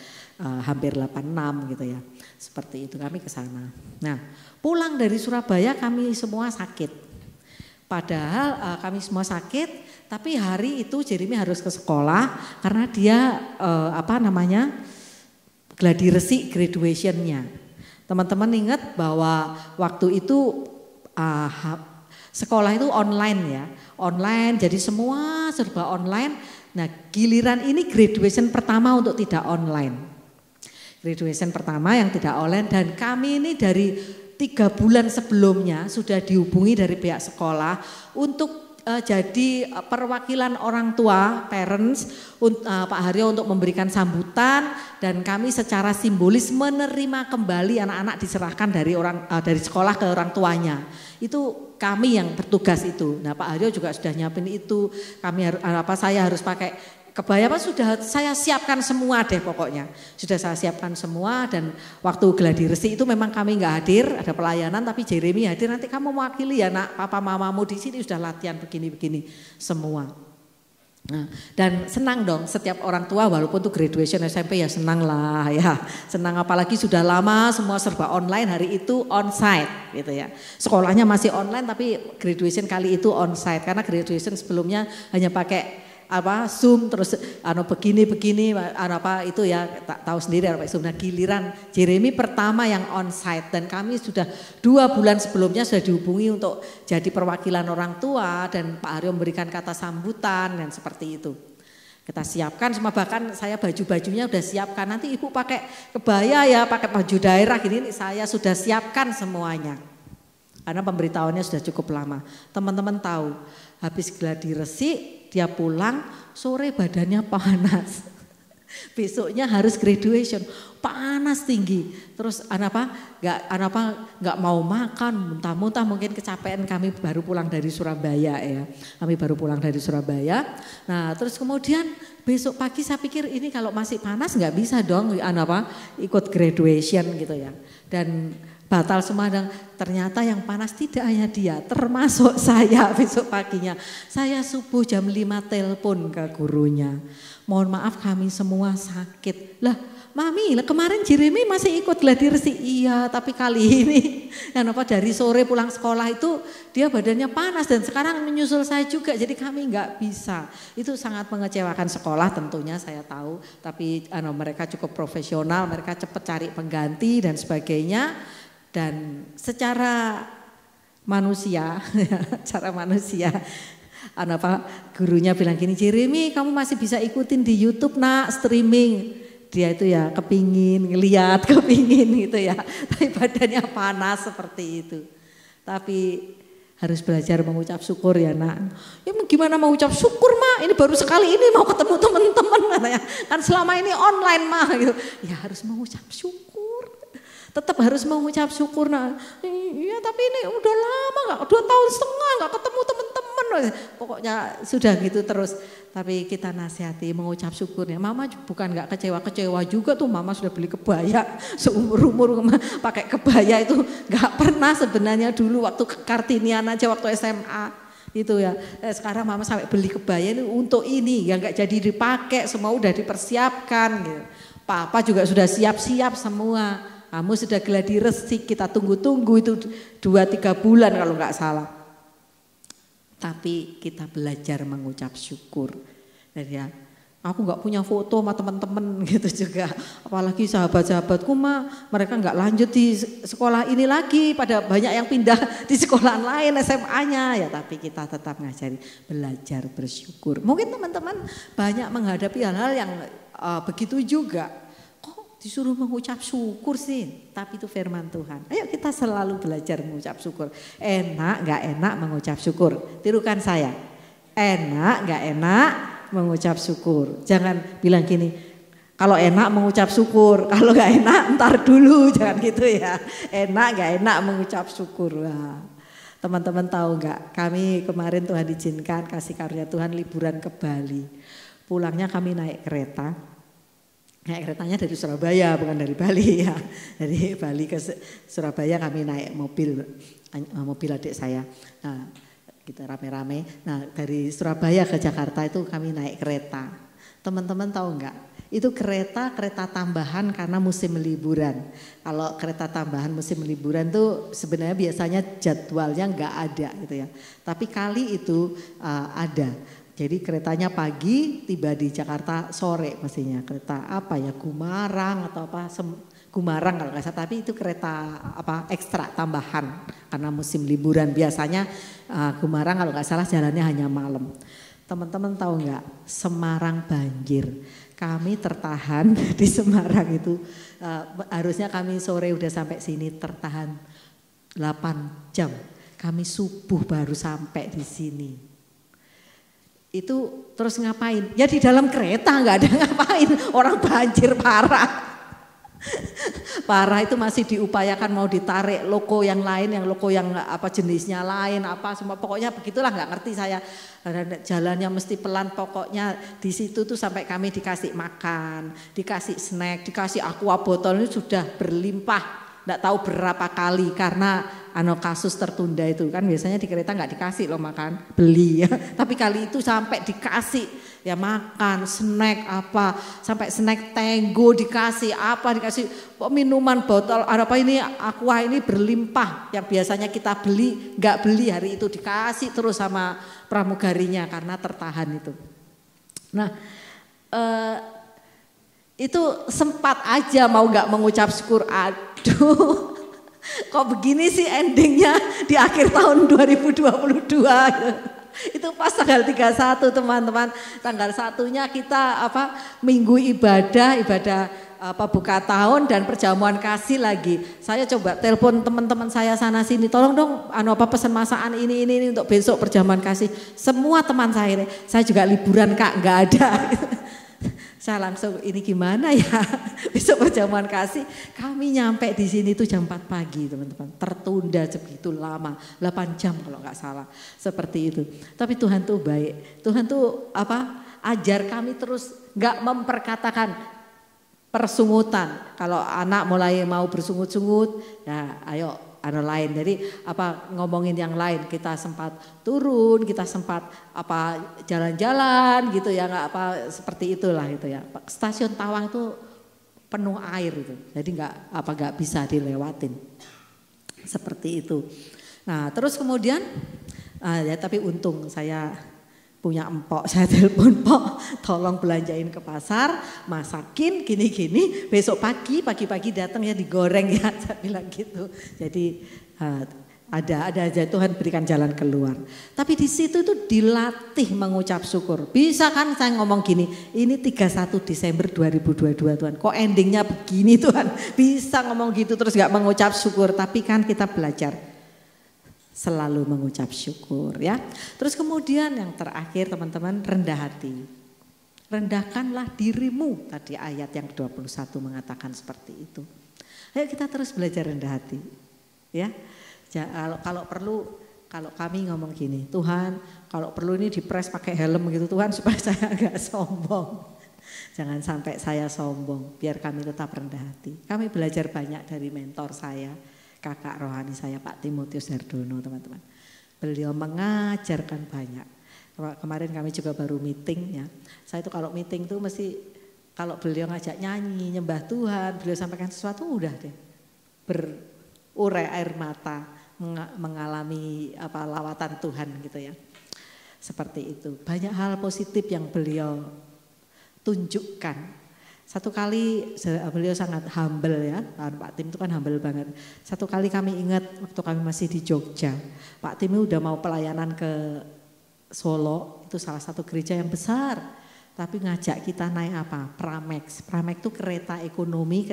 hampir 86 gitu ya. Seperti itu kami ke sana. Nah, pulang dari Surabaya kami semua sakit. Padahal kami semua sakit, tapi hari itu Jeremy harus ke sekolah karena dia gladi resik graduation-nya. Teman-teman ingat bahwa waktu itu sekolah itu online ya. Online, jadi semua serba online. Nah, giliran ini graduation pertama untuk tidak online. Graduation pertama yang tidak online dan kami ini dari 3 bulan sebelumnya sudah dihubungi dari pihak sekolah untuk jadi perwakilan orang tua, parents, Pak Haryo untuk memberikan sambutan dan kami secara simbolis menerima kembali anak-anak diserahkan dari sekolah ke orang tuanya. Itu kami yang bertugas itu. Nah, Pak Haryo juga sudah nyiapin itu. Saya harus pakai kebaya sudah saya siapkan semua deh pokoknya. Sudah saya siapkan semua dan waktu gladi resi itu memang kami nggak hadir, ada pelayanan tapi Jeremy hadir, nanti kamu mewakili ya nak, papa mamamu di sini sudah latihan begini-begini semua. Nah, dan senang dong setiap orang tua walaupun tuh graduation SMP ya senang lah ya. Senang apalagi sudah lama semua serba online, hari itu onsite gitu ya. Sekolahnya masih online tapi graduation kali itu onsite karena graduation sebelumnya hanya pakai Zoom terus begini itu ya tak tahu sendiri apa Zoom. Nah, giliran Jeremy pertama yang onsite dan kami sudah 2 bulan sebelumnya sudah dihubungi untuk jadi perwakilan orang tua dan Pak Haryo memberikan kata sambutan dan seperti itu. Kita siapkan semua, bahkan saya baju-bajunya udah siapkan, nanti ibu pakai kebaya ya, pakai baju daerah gini, saya sudah siapkan semuanya. Karena pemberitahuannya sudah cukup lama. Teman-teman tahu, habis gladi resik dia pulang sore badannya panas. Besoknya harus graduation, panas tinggi. Terus nggak mau makan, muntah-muntah, mungkin kecapean, kami baru pulang dari Surabaya ya. Nah, terus kemudian besok pagi saya pikir ini kalau masih panas nggak bisa dong ikut graduation gitu ya. Dan batal semua dan ternyata yang panas tidak hanya dia, termasuk saya besok paginya. Saya subuh jam 5 telepon ke gurunya. Mohon maaf kami semua sakit. Lah Mami, kemarin Jeremy masih ikut gladi resi. Iya, tapi kali ini dari sore pulang sekolah itu dia badannya panas dan sekarang menyusul saya juga. Jadi kami nggak bisa. Itu sangat mengecewakan sekolah tentunya saya tahu. Tapi mereka cukup profesional, mereka cepat cari pengganti dan sebagainya. Dan secara manusia, gurunya bilang gini, Jeremy kamu masih bisa ikutin di YouTube nak, streaming. Dia itu ya kepingin gitu ya, tapi badannya panas seperti itu. Tapi harus belajar mengucap syukur ya nak. Ya gimana mau ucap syukur mak, ini baru sekali ini mau ketemu teman-teman katanya. Kan selama ini online mah gitu. Ya harus mengucap syukur. Tetap harus mengucap syukur. Nah, iya tapi ini udah lama 2 tahun setengah gak ketemu teman-teman. pokoknya sudah gitu terus. Tapi kita nasihati mengucap syukurnya. Mama bukan nggak kecewa juga tuh, mama sudah beli kebaya seumur-umur pakai kebaya itu nggak pernah sebenarnya dulu waktu Kartinian aja waktu SMA. Itu ya, sekarang mama sampai beli kebaya ini untuk ini ya, nggak jadi dipakai, semua udah dipersiapkan gitu. Papa juga sudah siap-siap semua, kamu sudah gladi resik, kita tunggu-tunggu itu 2-3 bulan kalau nggak salah. Tapi kita belajar mengucap syukur. Dan ya, aku nggak punya foto sama teman-teman gitu juga, apalagi sahabat-sahabatku mah mereka nggak lanjut di sekolah ini lagi, pada banyak yang pindah di sekolah lain SMA-nya ya, tapi kita tetap ngajari belajar bersyukur. Mungkin teman-teman banyak menghadapi hal-hal yang begitu juga, kok disuruh mengucap syukur sih, tapi itu firman Tuhan. Ayo kita selalu belajar mengucap syukur. Enak nggak enak mengucap syukur, tirukan saya. Enak nggak enak mengucap syukur. Jangan bilang gini, kalau enak mengucap syukur, kalau gak enak ntar dulu, jangan gitu ya. Enak gak enak mengucap syukur. Wah, teman-teman tahu gak, kami kemarin Tuhan izinkan kasih karunia Tuhan liburan ke Bali. Pulangnya kami naik kereta. Naik keretanya dari Surabaya, bukan dari Bali ya. Dari Bali ke Surabaya kami naik mobil adik saya. Nah, kita rame-rame. Nah, dari Surabaya ke Jakarta itu kami naik kereta. Teman-teman tahu enggak? Itu kereta tambahan karena musim liburan. Kalau kereta tambahan musim liburan tuh sebenarnya biasanya jadwalnya enggak ada gitu ya. Tapi kali itu ada. Jadi keretanya pagi, tiba di Jakarta sore pastinya. Kereta apa ya? Gumarang atau apa? Gumarang kalau nggak salah, tapi itu kereta apa ekstra tambahan karena musim liburan. Biasanya Gumarang kalau nggak salah jalannya hanya malam. Teman-teman tahu nggak, Semarang banjir. Kami tertahan di Semarang itu, harusnya kami sore udah sampai sini, tertahan 8 jam. Kami subuh baru sampai di sini. Itu terus ngapain? Ya di dalam kereta nggak ada ngapain, orang banjir parah. Parah, itu masih diupayakan mau ditarik loko yang lain, yang loko yang apa jenisnya lain apa semua, pokoknya begitulah, nggak ngerti saya. Jalannya mesti pelan, pokoknya di situ tuh sampai kami dikasih makan, dikasih snack, dikasih aqua botol ini sudah berlimpah. Nggak tahu berapa kali karena kasus tertunda itu kan, biasanya di kereta nggak dikasih loh makan, beli ya. Tapi kali itu sampai dikasih ya makan, snack apa, sampai snack Tenggo dikasih apa, dikasih minuman botol apa ini aqua ini berlimpah, yang biasanya kita beli nggak beli, hari itu dikasih terus sama pramugarinya karena tertahan itu. Nah itu sempat aja mau nggak mengucap syukur, aduh kok begini sih endingnya di akhir tahun 2022 itu pas tanggal 31 teman-teman, tanggal 1-nya kita minggu ibadah apa buka tahun dan perjamuan kasih lagi. Saya coba telepon teman-teman saya sana sini, tolong dong pesan masakan ini untuk besok perjamuan kasih. Semua teman saya juga liburan Kak, nggak ada. Saya langsung ini gimana ya besok perjamuan kasih, kami nyampe di sini tuh jam 4 pagi teman-teman, tertunda sebegitu lama, 8 jam kalau nggak salah, seperti itu. Tapi Tuhan tuh baik, Tuhan tuh ajar kami terus nggak memperkatakan persungutan. Kalau anak mulai mau bersungut-sungut, ya ayo lain. Jadi ngomongin yang lain, kita sempat turun, kita sempat jalan-jalan gitu ya, nggak seperti itulah itu ya. Stasiun Tawang itu penuh air itu, jadi nggak bisa dilewatin seperti itu. Nah terus kemudian ya tapi untung saya punya empok, saya telepon Pok, tolong belanjain ke pasar, masakin gini-gini, besok pagi-pagi datang ya digoreng ya, saya bilang gitu. Jadi ada aja Tuhan berikan jalan keluar. Tapi di situ itu dilatih mengucap syukur. Bisa kan saya ngomong gini, ini 31 Desember 2022 Tuhan, kok endingnya begini Tuhan, bisa ngomong gitu terus gak mengucap syukur, tapi kan kita belajar selalu mengucap syukur ya. Terus kemudian yang terakhir teman-teman, rendah hati. Rendahkanlah dirimu, tadi ayat yang ke-21 mengatakan seperti itu. Ayo kita terus belajar rendah hati ya. Kalau perlu kalau kami ngomong gini, Tuhan kalau perlu ini dipres pakai helm gitu Tuhan supaya saya agak sombong. Jangan sampai saya sombong, biar kami tetap rendah hati. Kami belajar banyak dari mentor saya, kakak rohani saya Pak Timotius Hardono teman-teman. Beliau mengajarkan banyak. Kemarin kami juga baru meeting ya. Saya itu kalau meeting tuh mesti kalau beliau ngajak nyanyi, nyembah Tuhan, beliau sampaikan sesuatu udah deh. Berurai air mata, mengalami lawatan Tuhan gitu ya. Seperti itu. Banyak hal positif yang beliau tunjukkan. Satu kali beliau sangat humble ya, Pak Tim itu kan humble banget. Satu kali kami ingat waktu kami masih di Jogja, Pak Tim udah mau pelayanan ke Solo, itu salah satu gereja yang besar. Tapi ngajak kita naik apa? Pramex. Pramex itu kereta ekonomi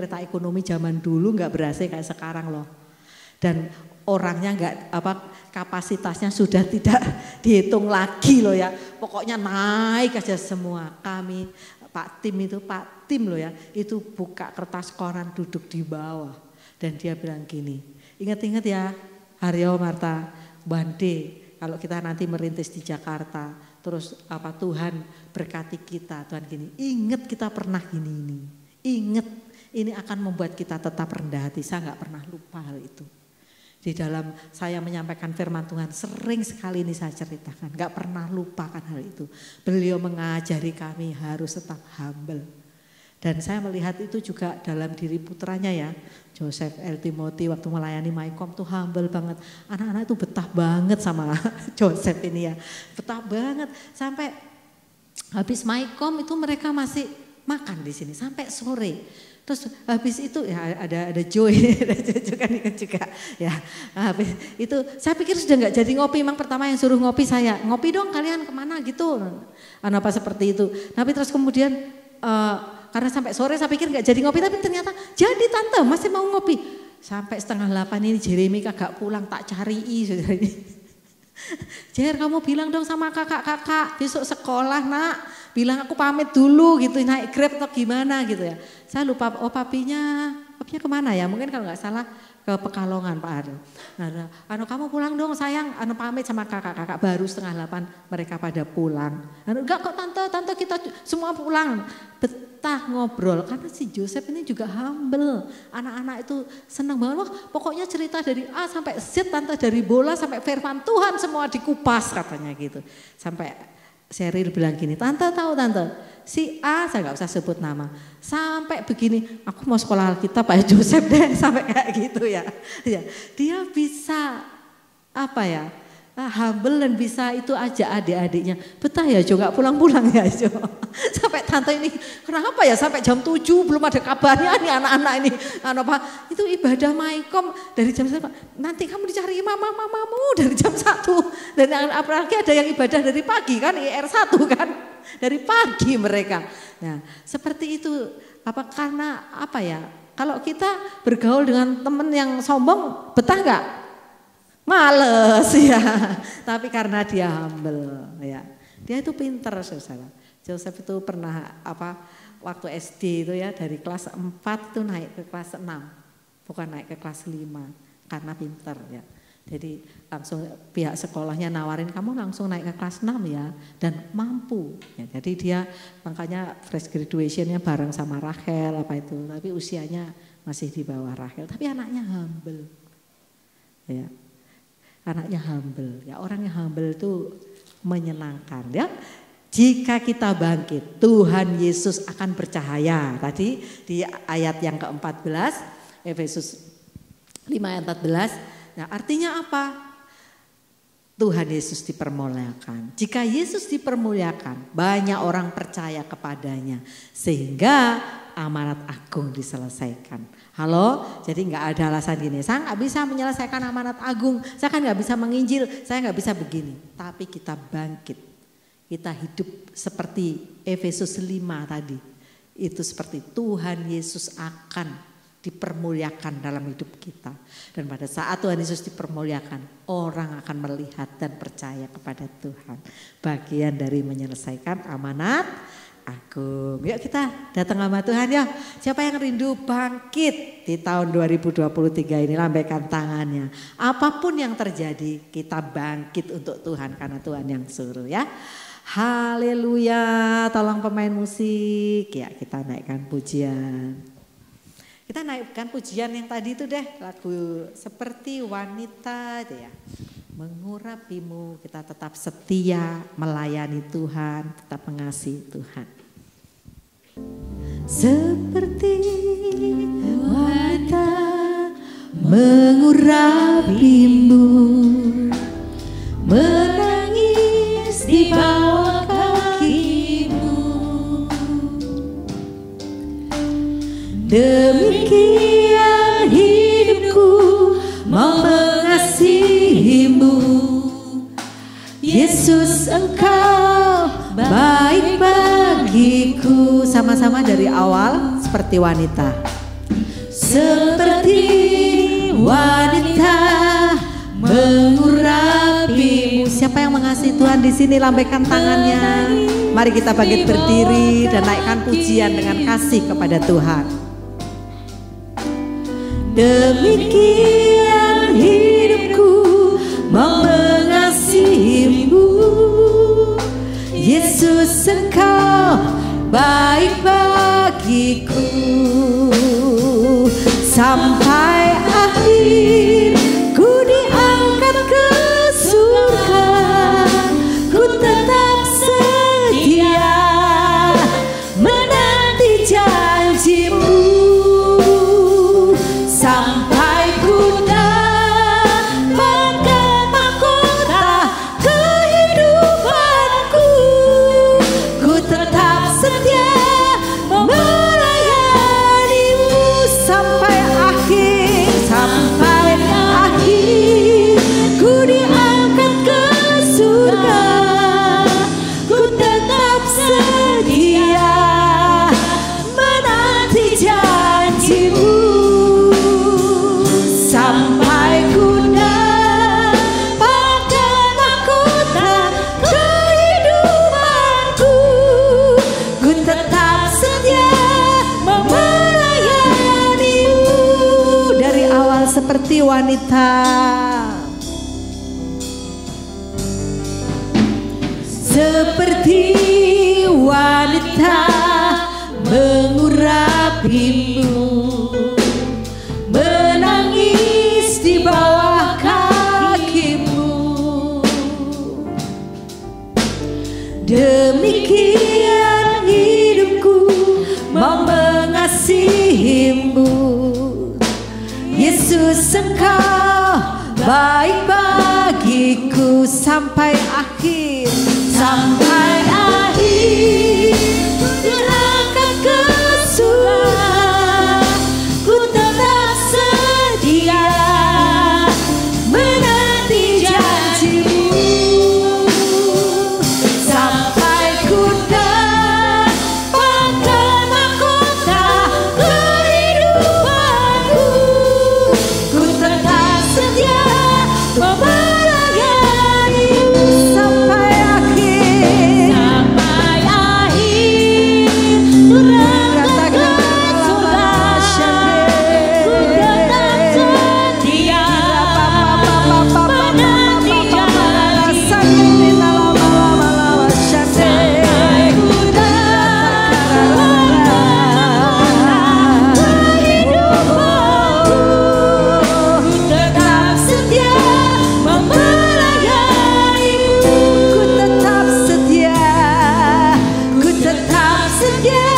zaman dulu nggak berasa kayak sekarang loh. Dan orangnya nggak kapasitasnya sudah tidak dihitung lagi loh ya. Pokoknya naik aja semua. Kami Pak Tim loh ya, itu buka kertas koran duduk di bawah. Dan dia bilang gini, ingat-ingat ya Haryo Marta, Bande, kalau kita nanti merintis di Jakarta, terus Tuhan berkati kita, Tuhan gini, ingat kita pernah gini, ingat ini akan membuat kita tetap rendah hati, saya gak pernah lupa hal itu. Di dalam saya menyampaikan firman Tuhan sering sekali ini saya ceritakan, gak pernah lupakan hal itu. Beliau mengajari kami harus tetap humble. Dan saya melihat itu juga dalam diri putranya ya, Joseph L. Timothy waktu melayani Maikom tuh humble banget. Anak-anak itu betah banget sama Joseph ini ya, betah banget. Sampai habis Maikom itu mereka masih makan di sini sampai sore. Terus habis itu ya ada Joy, ada Joy kan ikut juga ya. Habis itu saya pikir sudah nggak jadi ngopi, memang pertama yang suruh ngopi saya, ngopi dong kalian kemana gitu, apa seperti itu. Tapi terus kemudian karena sampai sore saya pikir nggak jadi ngopi, tapi ternyata jadi tante masih mau ngopi. Sampai 7:30 ini Jeremy kagak pulang, tak cari saudara ini. Jer kamu bilang dong sama kakak-kakak besok sekolah nak, bilang aku pamit dulu gitu, naik Grab atau gimana gitu ya. Saya lupa, papinya kemana ya, mungkin kalau nggak salah ke Pekalongan Pak Ardo. Nah, kamu pulang dong sayang, pamit sama kakak-kakak, baru 7:30 mereka pada pulang. Enggak kok tante kita semua pulang. Betah ngobrol, karena si Joseph ini juga humble. Anak-anak itu senang banget, pokoknya cerita dari A sampai Z, tante dari bola sampai firman Tuhan semua dikupas katanya gitu. Sampai Sheryl bilang gini, tante tahu tante, si A saya nggak usah sebut nama, sampai begini, aku mau sekolah Alkitab Pak Joseph deh, sampai kayak gitu ya. Dia bisa humble dan bisa itu aja adik-adiknya. Betah ya Jo, gak pulang-pulang ya Jo. Sampai tante ini kenapa ya sampai jam 7 belum ada kabarnya nih anak-anak ini. Itu ibadah Maikom dari jam 1. Nanti kamu dicari mamamu dari jam 1. Dan apalagi ada yang ibadah dari pagi kan, IR1 kan. Dari pagi mereka. Nah, seperti itu karena kalau kita bergaul dengan teman yang sombong, betah gak? Males ya, tapi karena dia humble ya, dia itu pinter saudara. Joseph itu pernah waktu SD itu ya, dari kelas 4 itu naik ke kelas 6, bukan naik ke kelas 5 karena pinter ya. Jadi langsung pihak sekolahnya nawarin kamu langsung naik ke kelas 6 ya, dan mampu ya. Jadi dia makanya fresh graduationnya bareng sama Rachel tapi usianya masih di bawah Rachel, tapi anaknya humble ya. Anaknya humble, ya orang yang humble itu menyenangkan ya. Jika kita bangkit, Tuhan Yesus akan bercahaya. Tadi di ayat yang ke-14, Efesus 5 ayat 14, nah artinya apa? Tuhan Yesus dipermuliakan. Jika Yesus dipermuliakan, banyak orang percaya kepadanya, sehingga amanat agung diselesaikan. Halo, jadi nggak ada alasan gini, saya nggak bisa menyelesaikan amanat agung, saya kan nggak bisa menginjil, saya nggak bisa begini. Tapi kita bangkit, kita hidup seperti Efesus 5 tadi. Itu seperti Tuhan Yesus akan dipermuliakan dalam hidup kita. Dan pada saat Tuhan Yesus dipermuliakan, orang akan melihat dan percaya kepada Tuhan. Bagian dari menyelesaikan amanat agung. Yuk kita datang sama Tuhan ya. Siapa yang rindu bangkit di tahun 2023 ini, lambaikan tangannya. Apapun yang terjadi, kita bangkit untuk Tuhan karena Tuhan yang suruh ya. Haleluya. Tolong pemain musik ya, kita naikkan pujian. Kita naikkan pujian yang tadi itu deh, lagu Seperti Wanita itu ya. Mengurapimu, kita tetap setia melayani Tuhan, tetap mengasihi Tuhan. Seperti wanita mengurapimu, menangis di bawah kakimu. Demikian hidupku mau mengasihimu, Yesus Engkau baik bagiku. Sama-sama dari awal, seperti wanita. Seperti wanita mengurapimu. Siapa yang mengasihi Tuhan di sini, lambaikan tangannya. Mari kita bangkit berdiri dan naikkan pujian dengan kasih kepada Tuhan. Demikian hidupku mau mengasihimu, Yesus Engkau baik bagiku. Sampai akhir ku diangkat ke surga, ku tetap setia menanti janjimu. Sampai ku dapatkan mahkota kehidupanku, ku tetap setia melayanimu. Sampai akhir ku diangkat ke surga, ku tetap setia menanti janjimu. Sampai ku dapatkan mahkota kehidupanku, ku tetap setia melayanimu. Dari awal seperti wanita, seperti wanita mengurapimu, menangis di bawah kakimu. Demikian hidupku mau mengasihimu, Yesus Engkau baik bagiku. Sampai akhir, sampai akhir diangkat ke surga, ku tetap setia menanti janjimu. Sampai ku dapatkan mahkota kehidupanku, ku tetap setia melayanimu. Sampai akhir, ku berangkat ke surga, ku tetap setia menanti janjimu. Sampai ku dapatkan kehidupanku, ku tetap setia melayanimu. Ku tetap setia, ku tetap setia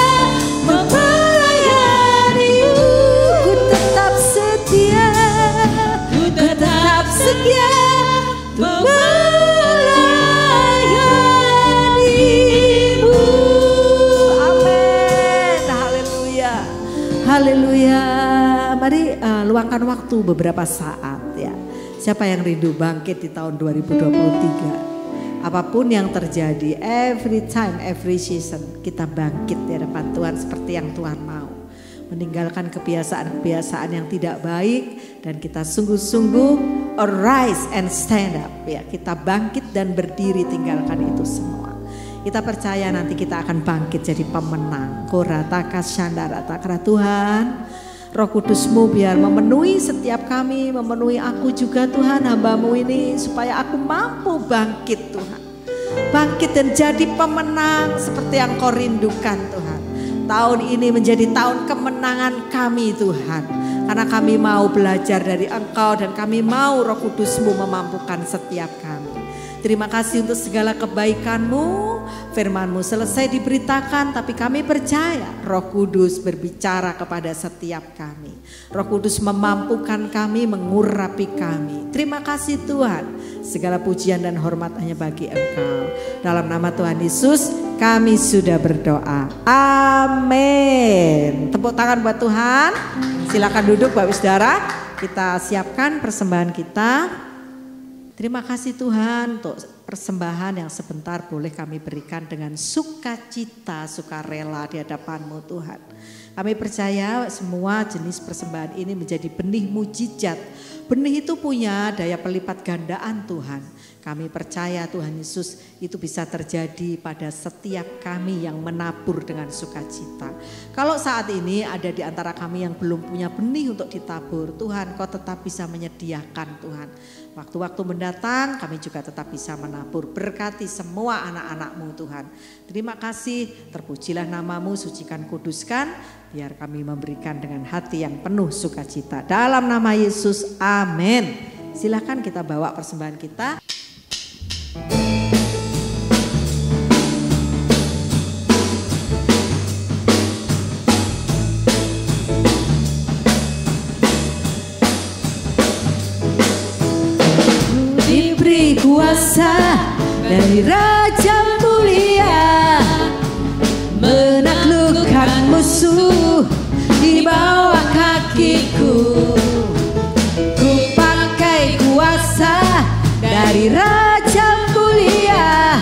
melayanimu. Ku tetap setia, ku tetap setia melayanimu. Amin. Haleluya. Haleluya. Mari luangkan waktu beberapa saat ya. Siapa yang rindu bangkit di tahun 2023? Apapun yang terjadi, every time, every season, kita bangkit di hadapan Tuhan seperti yang Tuhan mau. Meninggalkan kebiasaan-kebiasaan yang tidak baik dan kita sungguh-sungguh arise and stand up ya. Kita bangkit dan berdiri, tinggalkan itu semua. Kita percaya nanti kita akan bangkit jadi pemenang. Korataka syandarataka Tuhan. Roh Kudus-Mu biar memenuhi setiap kami, memenuhi aku juga Tuhan, hamba-Mu ini, supaya aku mampu bangkit Tuhan. Bangkit dan jadi pemenang seperti yang Kau rindukan Tuhan. Tahun ini menjadi tahun kemenangan kami Tuhan. Karena kami mau belajar dari Engkau dan kami mau Roh Kudus-Mu memampukan setiap kami. Terima kasih untuk segala kebaikan-Mu. Firman-Mu selesai diberitakan, tapi kami percaya Roh Kudus berbicara kepada setiap kami. Roh Kudus memampukan kami, mengurapi kami. Terima kasih Tuhan. Segala pujian dan hormat hanya bagi Engkau. Dalam nama Tuhan Yesus kami sudah berdoa. Amin. Tepuk tangan buat Tuhan. Silakan duduk Bapak Saudara. Kita siapkan persembahan kita. Terima kasih Tuhan untuk persembahan yang sebentar boleh kami berikan dengan sukacita, sukarela di hadapan-Mu Tuhan. Kami percaya semua jenis persembahan ini menjadi benih mujizat. Benih itu punya daya pelipat gandaan Tuhan. Kami percaya Tuhan Yesus itu bisa terjadi pada setiap kami yang menabur dengan sukacita. Kalau saat ini ada di antara kami yang belum punya benih untuk ditabur, Tuhan Kau tetap bisa menyediakan Tuhan. Waktu-waktu mendatang kami juga tetap bisa menabur. Berkati semua anak-anak-Mu Tuhan. Terima kasih, terpujilah nama-Mu, sucikan, kuduskan. Biar kami memberikan dengan hati yang penuh sukacita. Dalam nama Yesus, amin. Silakan kita bawa persembahan kita. Diberi kuasa dari Raja Mulia, menaklukkan musuh di bawah kakiku. Ku pakai kuasa dari Raja Mulia.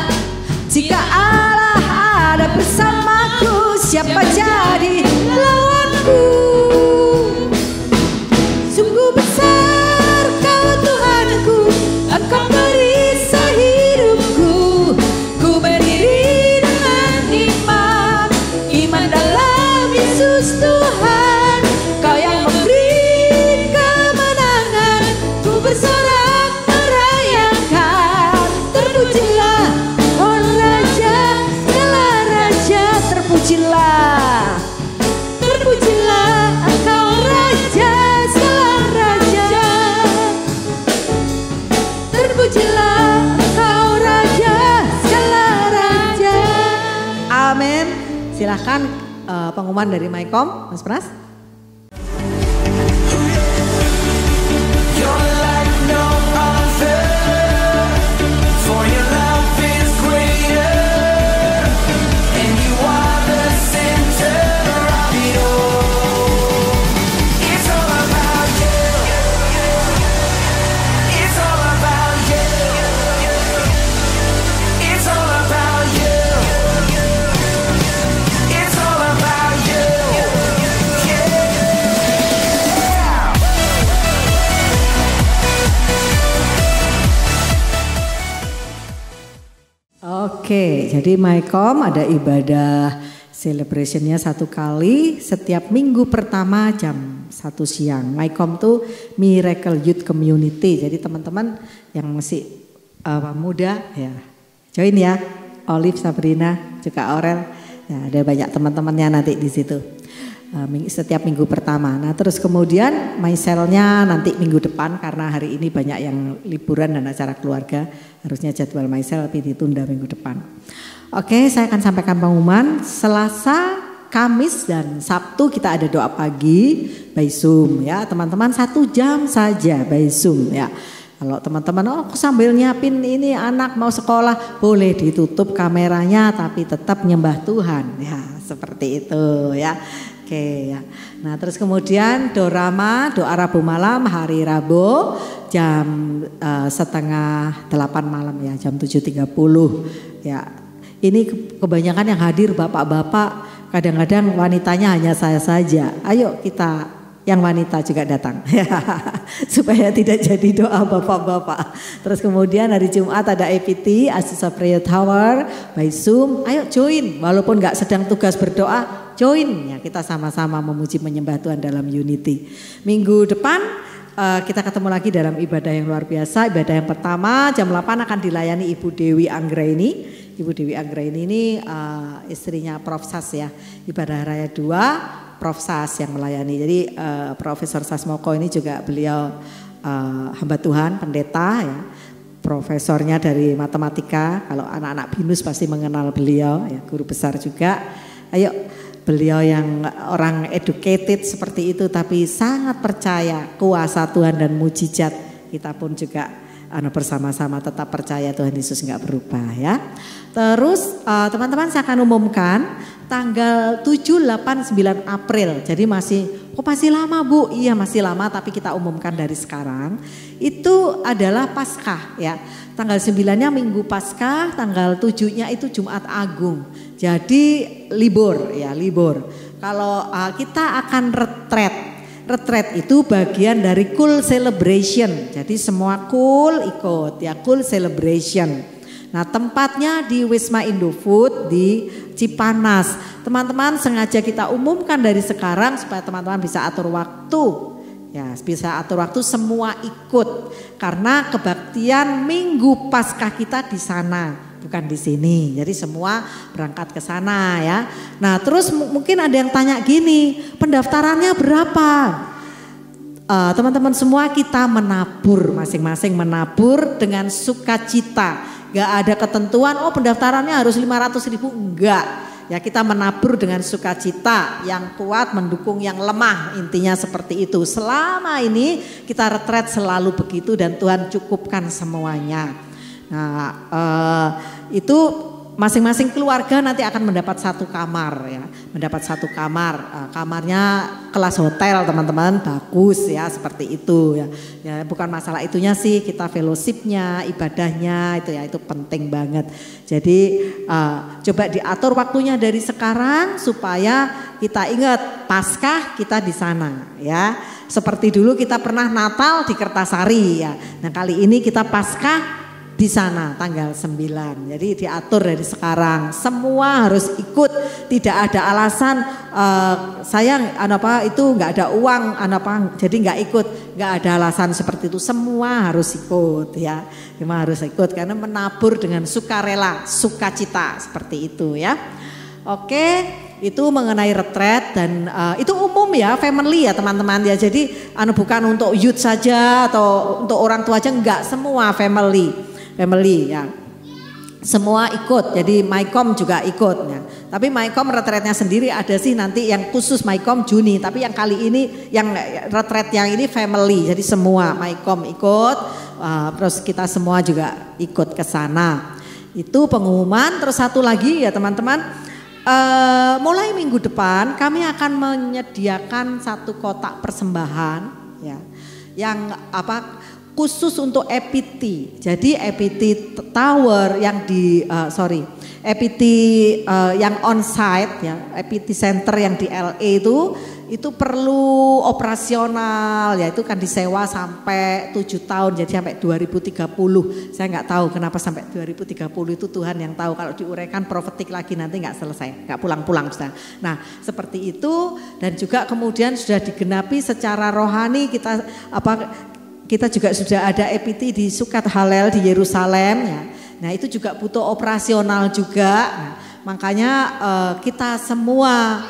Jika Allah ada bersamaku, siapa jadi lawanku? Sungguh besar Kau Tuhanku, Engkau perisai hidupku. Ku berdiri dengan iman dalam Yesus Tuhan. Kau yang memberi kemenangan, ku bersorak merayakan. Terpujilah oh Raja, segala Raja, terpujilah. Terpujilah Engkau Raja, segala Raja. Terpujilah Engkau Raja, segala Raja. Amin. Silahkan pengumuman dari Mycom, Mas Pras. Oke, jadi Mycom ada ibadah celebrationnya 1 kali setiap minggu pertama jam 1 siang. Mycom tuh Miracle Youth Community. Jadi teman-teman yang masih muda ya join ya. Olive, Sabrina, juga Aurel. Ya, ada banyak teman-temannya nanti di situ. Setiap minggu pertama. Nah terus kemudian myselnya nanti minggu depan karena hari ini banyak yang liburan dan acara keluarga. Harusnya jadwal myself tapi ditunda minggu depan. Oke, saya akan sampaikan pengumuman. Selasa, Kamis dan Sabtu kita ada doa pagi by Zoom ya. Teman-teman 1 jam saja by Zoom ya. Kalau teman-teman sambil nyiapin ini anak mau sekolah, boleh ditutup kameranya tapi tetap nyembah Tuhan ya, seperti itu ya. Oke ya. Nah terus kemudian dorama, doa Rabu malam hari Rabu jam 7:30 malam ya, jam 7:30 ya. Ini kebanyakan yang hadir bapak-bapak, kadang-kadang wanitanya hanya saya saja. Ayo kita yang wanita juga datang supaya tidak jadi doa bapak-bapak. Terus kemudian hari Jumat ada EPT, Aziza Prayer Tower by Zoom. Ayo join, walaupun nggak sedang tugas berdoa, join ya, kita sama-sama memuji menyembah Tuhan dalam unity. Minggu depan kita ketemu lagi dalam ibadah yang luar biasa. Ibadah yang pertama jam 8 akan dilayani Ibu Dewi Anggraini. Ibu Dewi Anggraini ini istrinya Prof Sas ya. Ibadah Raya 2 Prof Sas yang melayani. Jadi Profesor Sasmoko ini juga beliau hamba Tuhan, pendeta ya. Profesornya dari matematika. Kalau anak-anak BINUS pasti mengenal beliau ya, guru besar juga. Ayo, beliau yang orang educated seperti itu tapi sangat percaya kuasa Tuhan dan mujizat. Kita pun juga bersama-sama tetap percaya Tuhan Yesus nggak berubah ya. Terus teman-teman saya akan umumkan tanggal 7, 8, 9 April. Jadi masih lama Bu? Iya masih lama, tapi kita umumkan dari sekarang. Itu adalah Paskah ya. Tanggal 9-nya Minggu Paskah, tanggal 7-nya itu Jumat Agung. Jadi libur ya, libur. Kalau kita akan retret. Retret itu bagian dari Cool Celebration. Jadi semua cool ikut ya, Cool Celebration. Nah tempatnya di Wisma Indofood di Cipanas. Teman-teman sengaja kita umumkan dari sekarang supaya teman-teman bisa atur waktu. Ya bisa atur waktu, semua ikut. Karena kebaktian Minggu Paskah kita di sana, bukan di sini. Jadi semua berangkat ke sana ya. Nah terus mungkin ada yang tanya gini, pendaftarannya berapa? Teman-teman semua kita menabur, masing-masing menabur dengan sukacita. Gak ada ketentuan, oh pendaftarannya harus 500.000, enggak. Ya kita menabur dengan sukacita, yang kuat mendukung yang lemah, intinya seperti itu. Selama ini kita retret selalu begitu dan Tuhan cukupkan semuanya. Nah itu masing-masing keluarga nanti akan mendapat satu kamar ya, mendapat satu kamar. Kamarnya kelas hotel teman-teman, bagus ya seperti itu ya. Ya bukan masalah itunya sih, kita fellowshipnya, ibadahnya itu ya, itu penting banget. Jadi coba diatur waktunya dari sekarang supaya kita ingat Paskah kita di sana ya. Seperti dulu kita pernah Natal di Kertasari ya. Nah kali ini kita Paskah di sana tanggal 9. Jadi diatur dari sekarang. Semua harus ikut. Tidak ada alasan saya itu nggak ada uang jadi nggak ikut. Nggak ada alasan seperti itu. Semua harus ikut ya. Semua harus ikut karena menabur dengan sukarela, sukacita seperti itu ya. Oke, itu mengenai retret dan itu umum ya, family ya teman-teman ya. Jadi bukan untuk youth saja atau untuk orang tua aja, enggak, semua family ya, semua ikut. Jadi MyCom juga ikut ya. Tapi MyCom retretnya sendiri ada sih nanti yang khusus MyCom Juni. Tapi yang kali ini yang retret yang ini family. Jadi semua MyCom ikut, terus kita semua juga ikut ke sana. Itu pengumuman. Terus satu lagi ya teman-teman, mulai minggu depan kami akan menyediakan satu kotak persembahan ya, yang khusus untuk EPT. Jadi EPT Tower yang EPT yang on-site ya, EPT Center yang di LA itu perlu operasional ya, itu kan disewa sampai 7 tahun, jadi sampai 2030. Saya nggak tahu kenapa sampai 2030, itu Tuhan yang tahu. Kalau diuraikan profetik lagi nanti nggak selesai, nggak pulang-pulang sudah. Nah seperti itu, dan juga kemudian sudah digenapi secara rohani kita juga sudah ada EPT di Sukat Halel di Yerusalem ya. Nah itu juga butuh operasional juga. Nah, makanya kita semua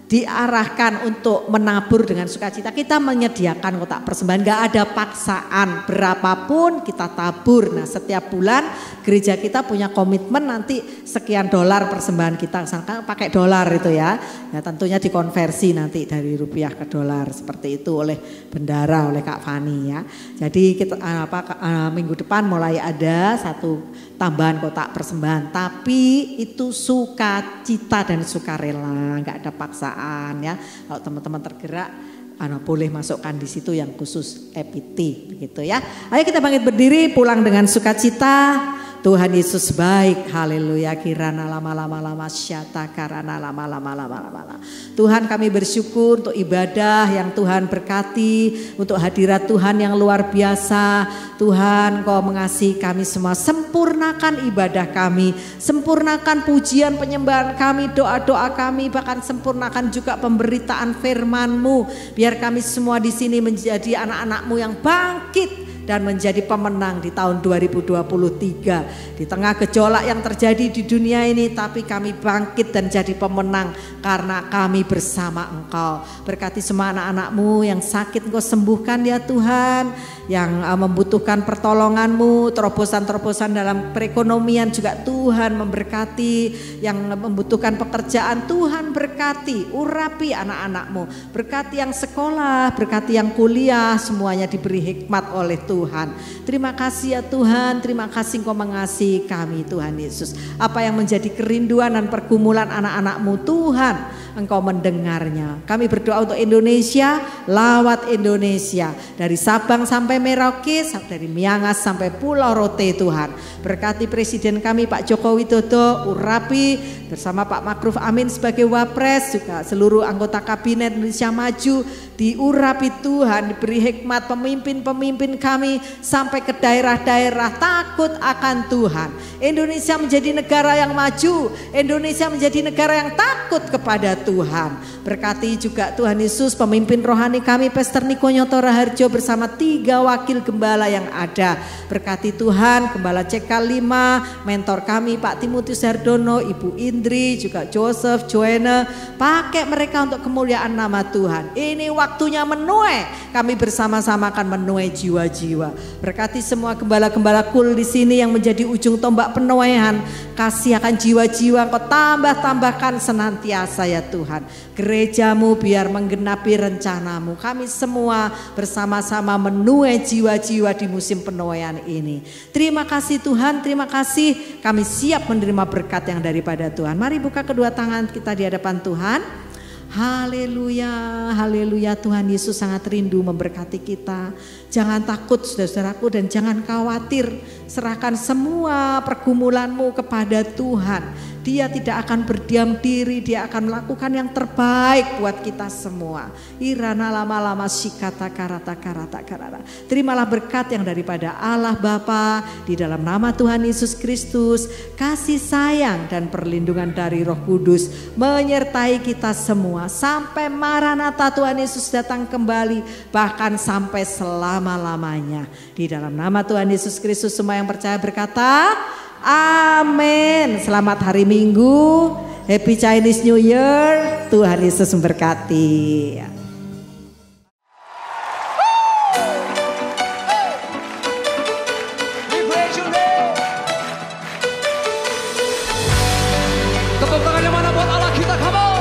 diarahkan untuk menabur dengan sukacita. Kita menyediakan kotak persembahan, gak ada paksaan, berapapun kita tabur. Nah setiap bulan gereja kita punya komitmen nanti sekian dolar persembahan kita, pakai dolar itu ya. Ya tentunya dikonversi nanti dari rupiah ke dolar seperti itu oleh bendara, oleh Kak Fani ya. Jadi kita minggu depan mulai ada satu tambahan kotak persembahan, tapi itu sukacita dan sukarela, nggak ada paksaan ya. Kalau teman-teman tergerak, boleh masukkan di situ yang khusus EPT begitu ya. Ayo kita bangkit berdiri, pulang dengan sukacita, Tuhan Yesus baik, haleluya. Kirana lama-lama syata karana lama-lama. Tuhan, kami bersyukur untuk ibadah yang Tuhan berkati, untuk hadirat Tuhan yang luar biasa. Tuhan, Kau mengasihi kami semua. Sempurnakan ibadah kami, sempurnakan pujian penyembahan kami, doa-doa kami, bahkan sempurnakan juga pemberitaan firman-Mu. Biar kami semua di sini menjadi anak-anak-Mu yang bangkit dan menjadi pemenang di tahun 2023. Di tengah gejolak yang terjadi di dunia ini, tapi kami bangkit dan jadi pemenang karena kami bersama Engkau. Berkati semua anak-anak-Mu yang sakit, Engkau sembuhkan ya Tuhan. Yang membutuhkan pertolongan-Mu, terobosan-terobosan dalam perekonomian juga Tuhan memberkati. Yang membutuhkan pekerjaan, Tuhan berkati, urapi anak-anak-Mu. Berkati yang sekolah, berkati yang kuliah, semuanya diberi hikmat oleh Tuhan. Terima kasih ya Tuhan, terima kasih Engkau mengasihi kami Tuhan Yesus. Apa yang menjadi kerinduan dan pergumulan anak-anak-Mu Tuhan, Engkau mendengarnya. Kami berdoa untuk Indonesia, lawat Indonesia. Dari Sabang sampai Merauke, dari Miangas sampai Pulau Rote Tuhan. Berkati Presiden kami Pak Joko Widodo, urapi bersama Pak Makruf Amin sebagai Wapres, juga seluruh anggota Kabinet Indonesia Maju, diurapi Tuhan, diberi hikmat pemimpin-pemimpin kami sampai ke daerah-daerah takut akan Tuhan. Indonesia menjadi negara yang maju, Indonesia menjadi negara yang takut kepada Tuhan. Berkati juga Tuhan Yesus pemimpin rohani kami Pastor Niko Nyoto Raharjo bersama 3 wakil gembala yang ada. Berkati Tuhan Gembala CK5, mentor kami Pak Timotius Hardono, Ibu Indri, juga Joseph, Joanna. Pakai mereka untuk kemuliaan nama Tuhan. Ini waktunya menuai, kami bersama-sama akan menuai jiwa-jiwa. Berkati semua gembala-gembala kul di sini yang menjadi ujung tombak penuaian. Kasih akan jiwa-jiwa Engkau tambah-tambahkan senantiasa ya Tuhan. Gereja-Mu biar menggenapi rencana-Mu. Kami semua bersama-sama menuai jiwa-jiwa di musim penuaian ini. Terima kasih Tuhan, terima kasih. Kami siap menerima berkat yang daripada Tuhan. Mari buka kedua tangan kita di hadapan Tuhan. Haleluya, haleluya. Tuhan Yesus sangat rindu memberkati kita. Jangan takut saudara-saudaraku dan jangan khawatir. Serahkan semua pergumulanmu kepada Tuhan. Dia tidak akan berdiam diri, dia akan melakukan yang terbaik buat kita semua. Irana lama-lama sikata karata. Terimalah berkat yang daripada Allah Bapa di dalam nama Tuhan Yesus Kristus. Kasih sayang dan perlindungan dari Roh Kudus menyertai kita semua. Sampai Maranatha Tuhan Yesus datang kembali, bahkan sampai selama-lamanya. Di dalam nama Tuhan Yesus Kristus semua yang percaya berkata amin. Selamat hari Minggu, Happy Chinese New Year. Tuhan Yesus memberkati. Tepuk tangannya mana buat Allah kita, come on.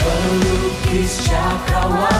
Pelukis cakrawala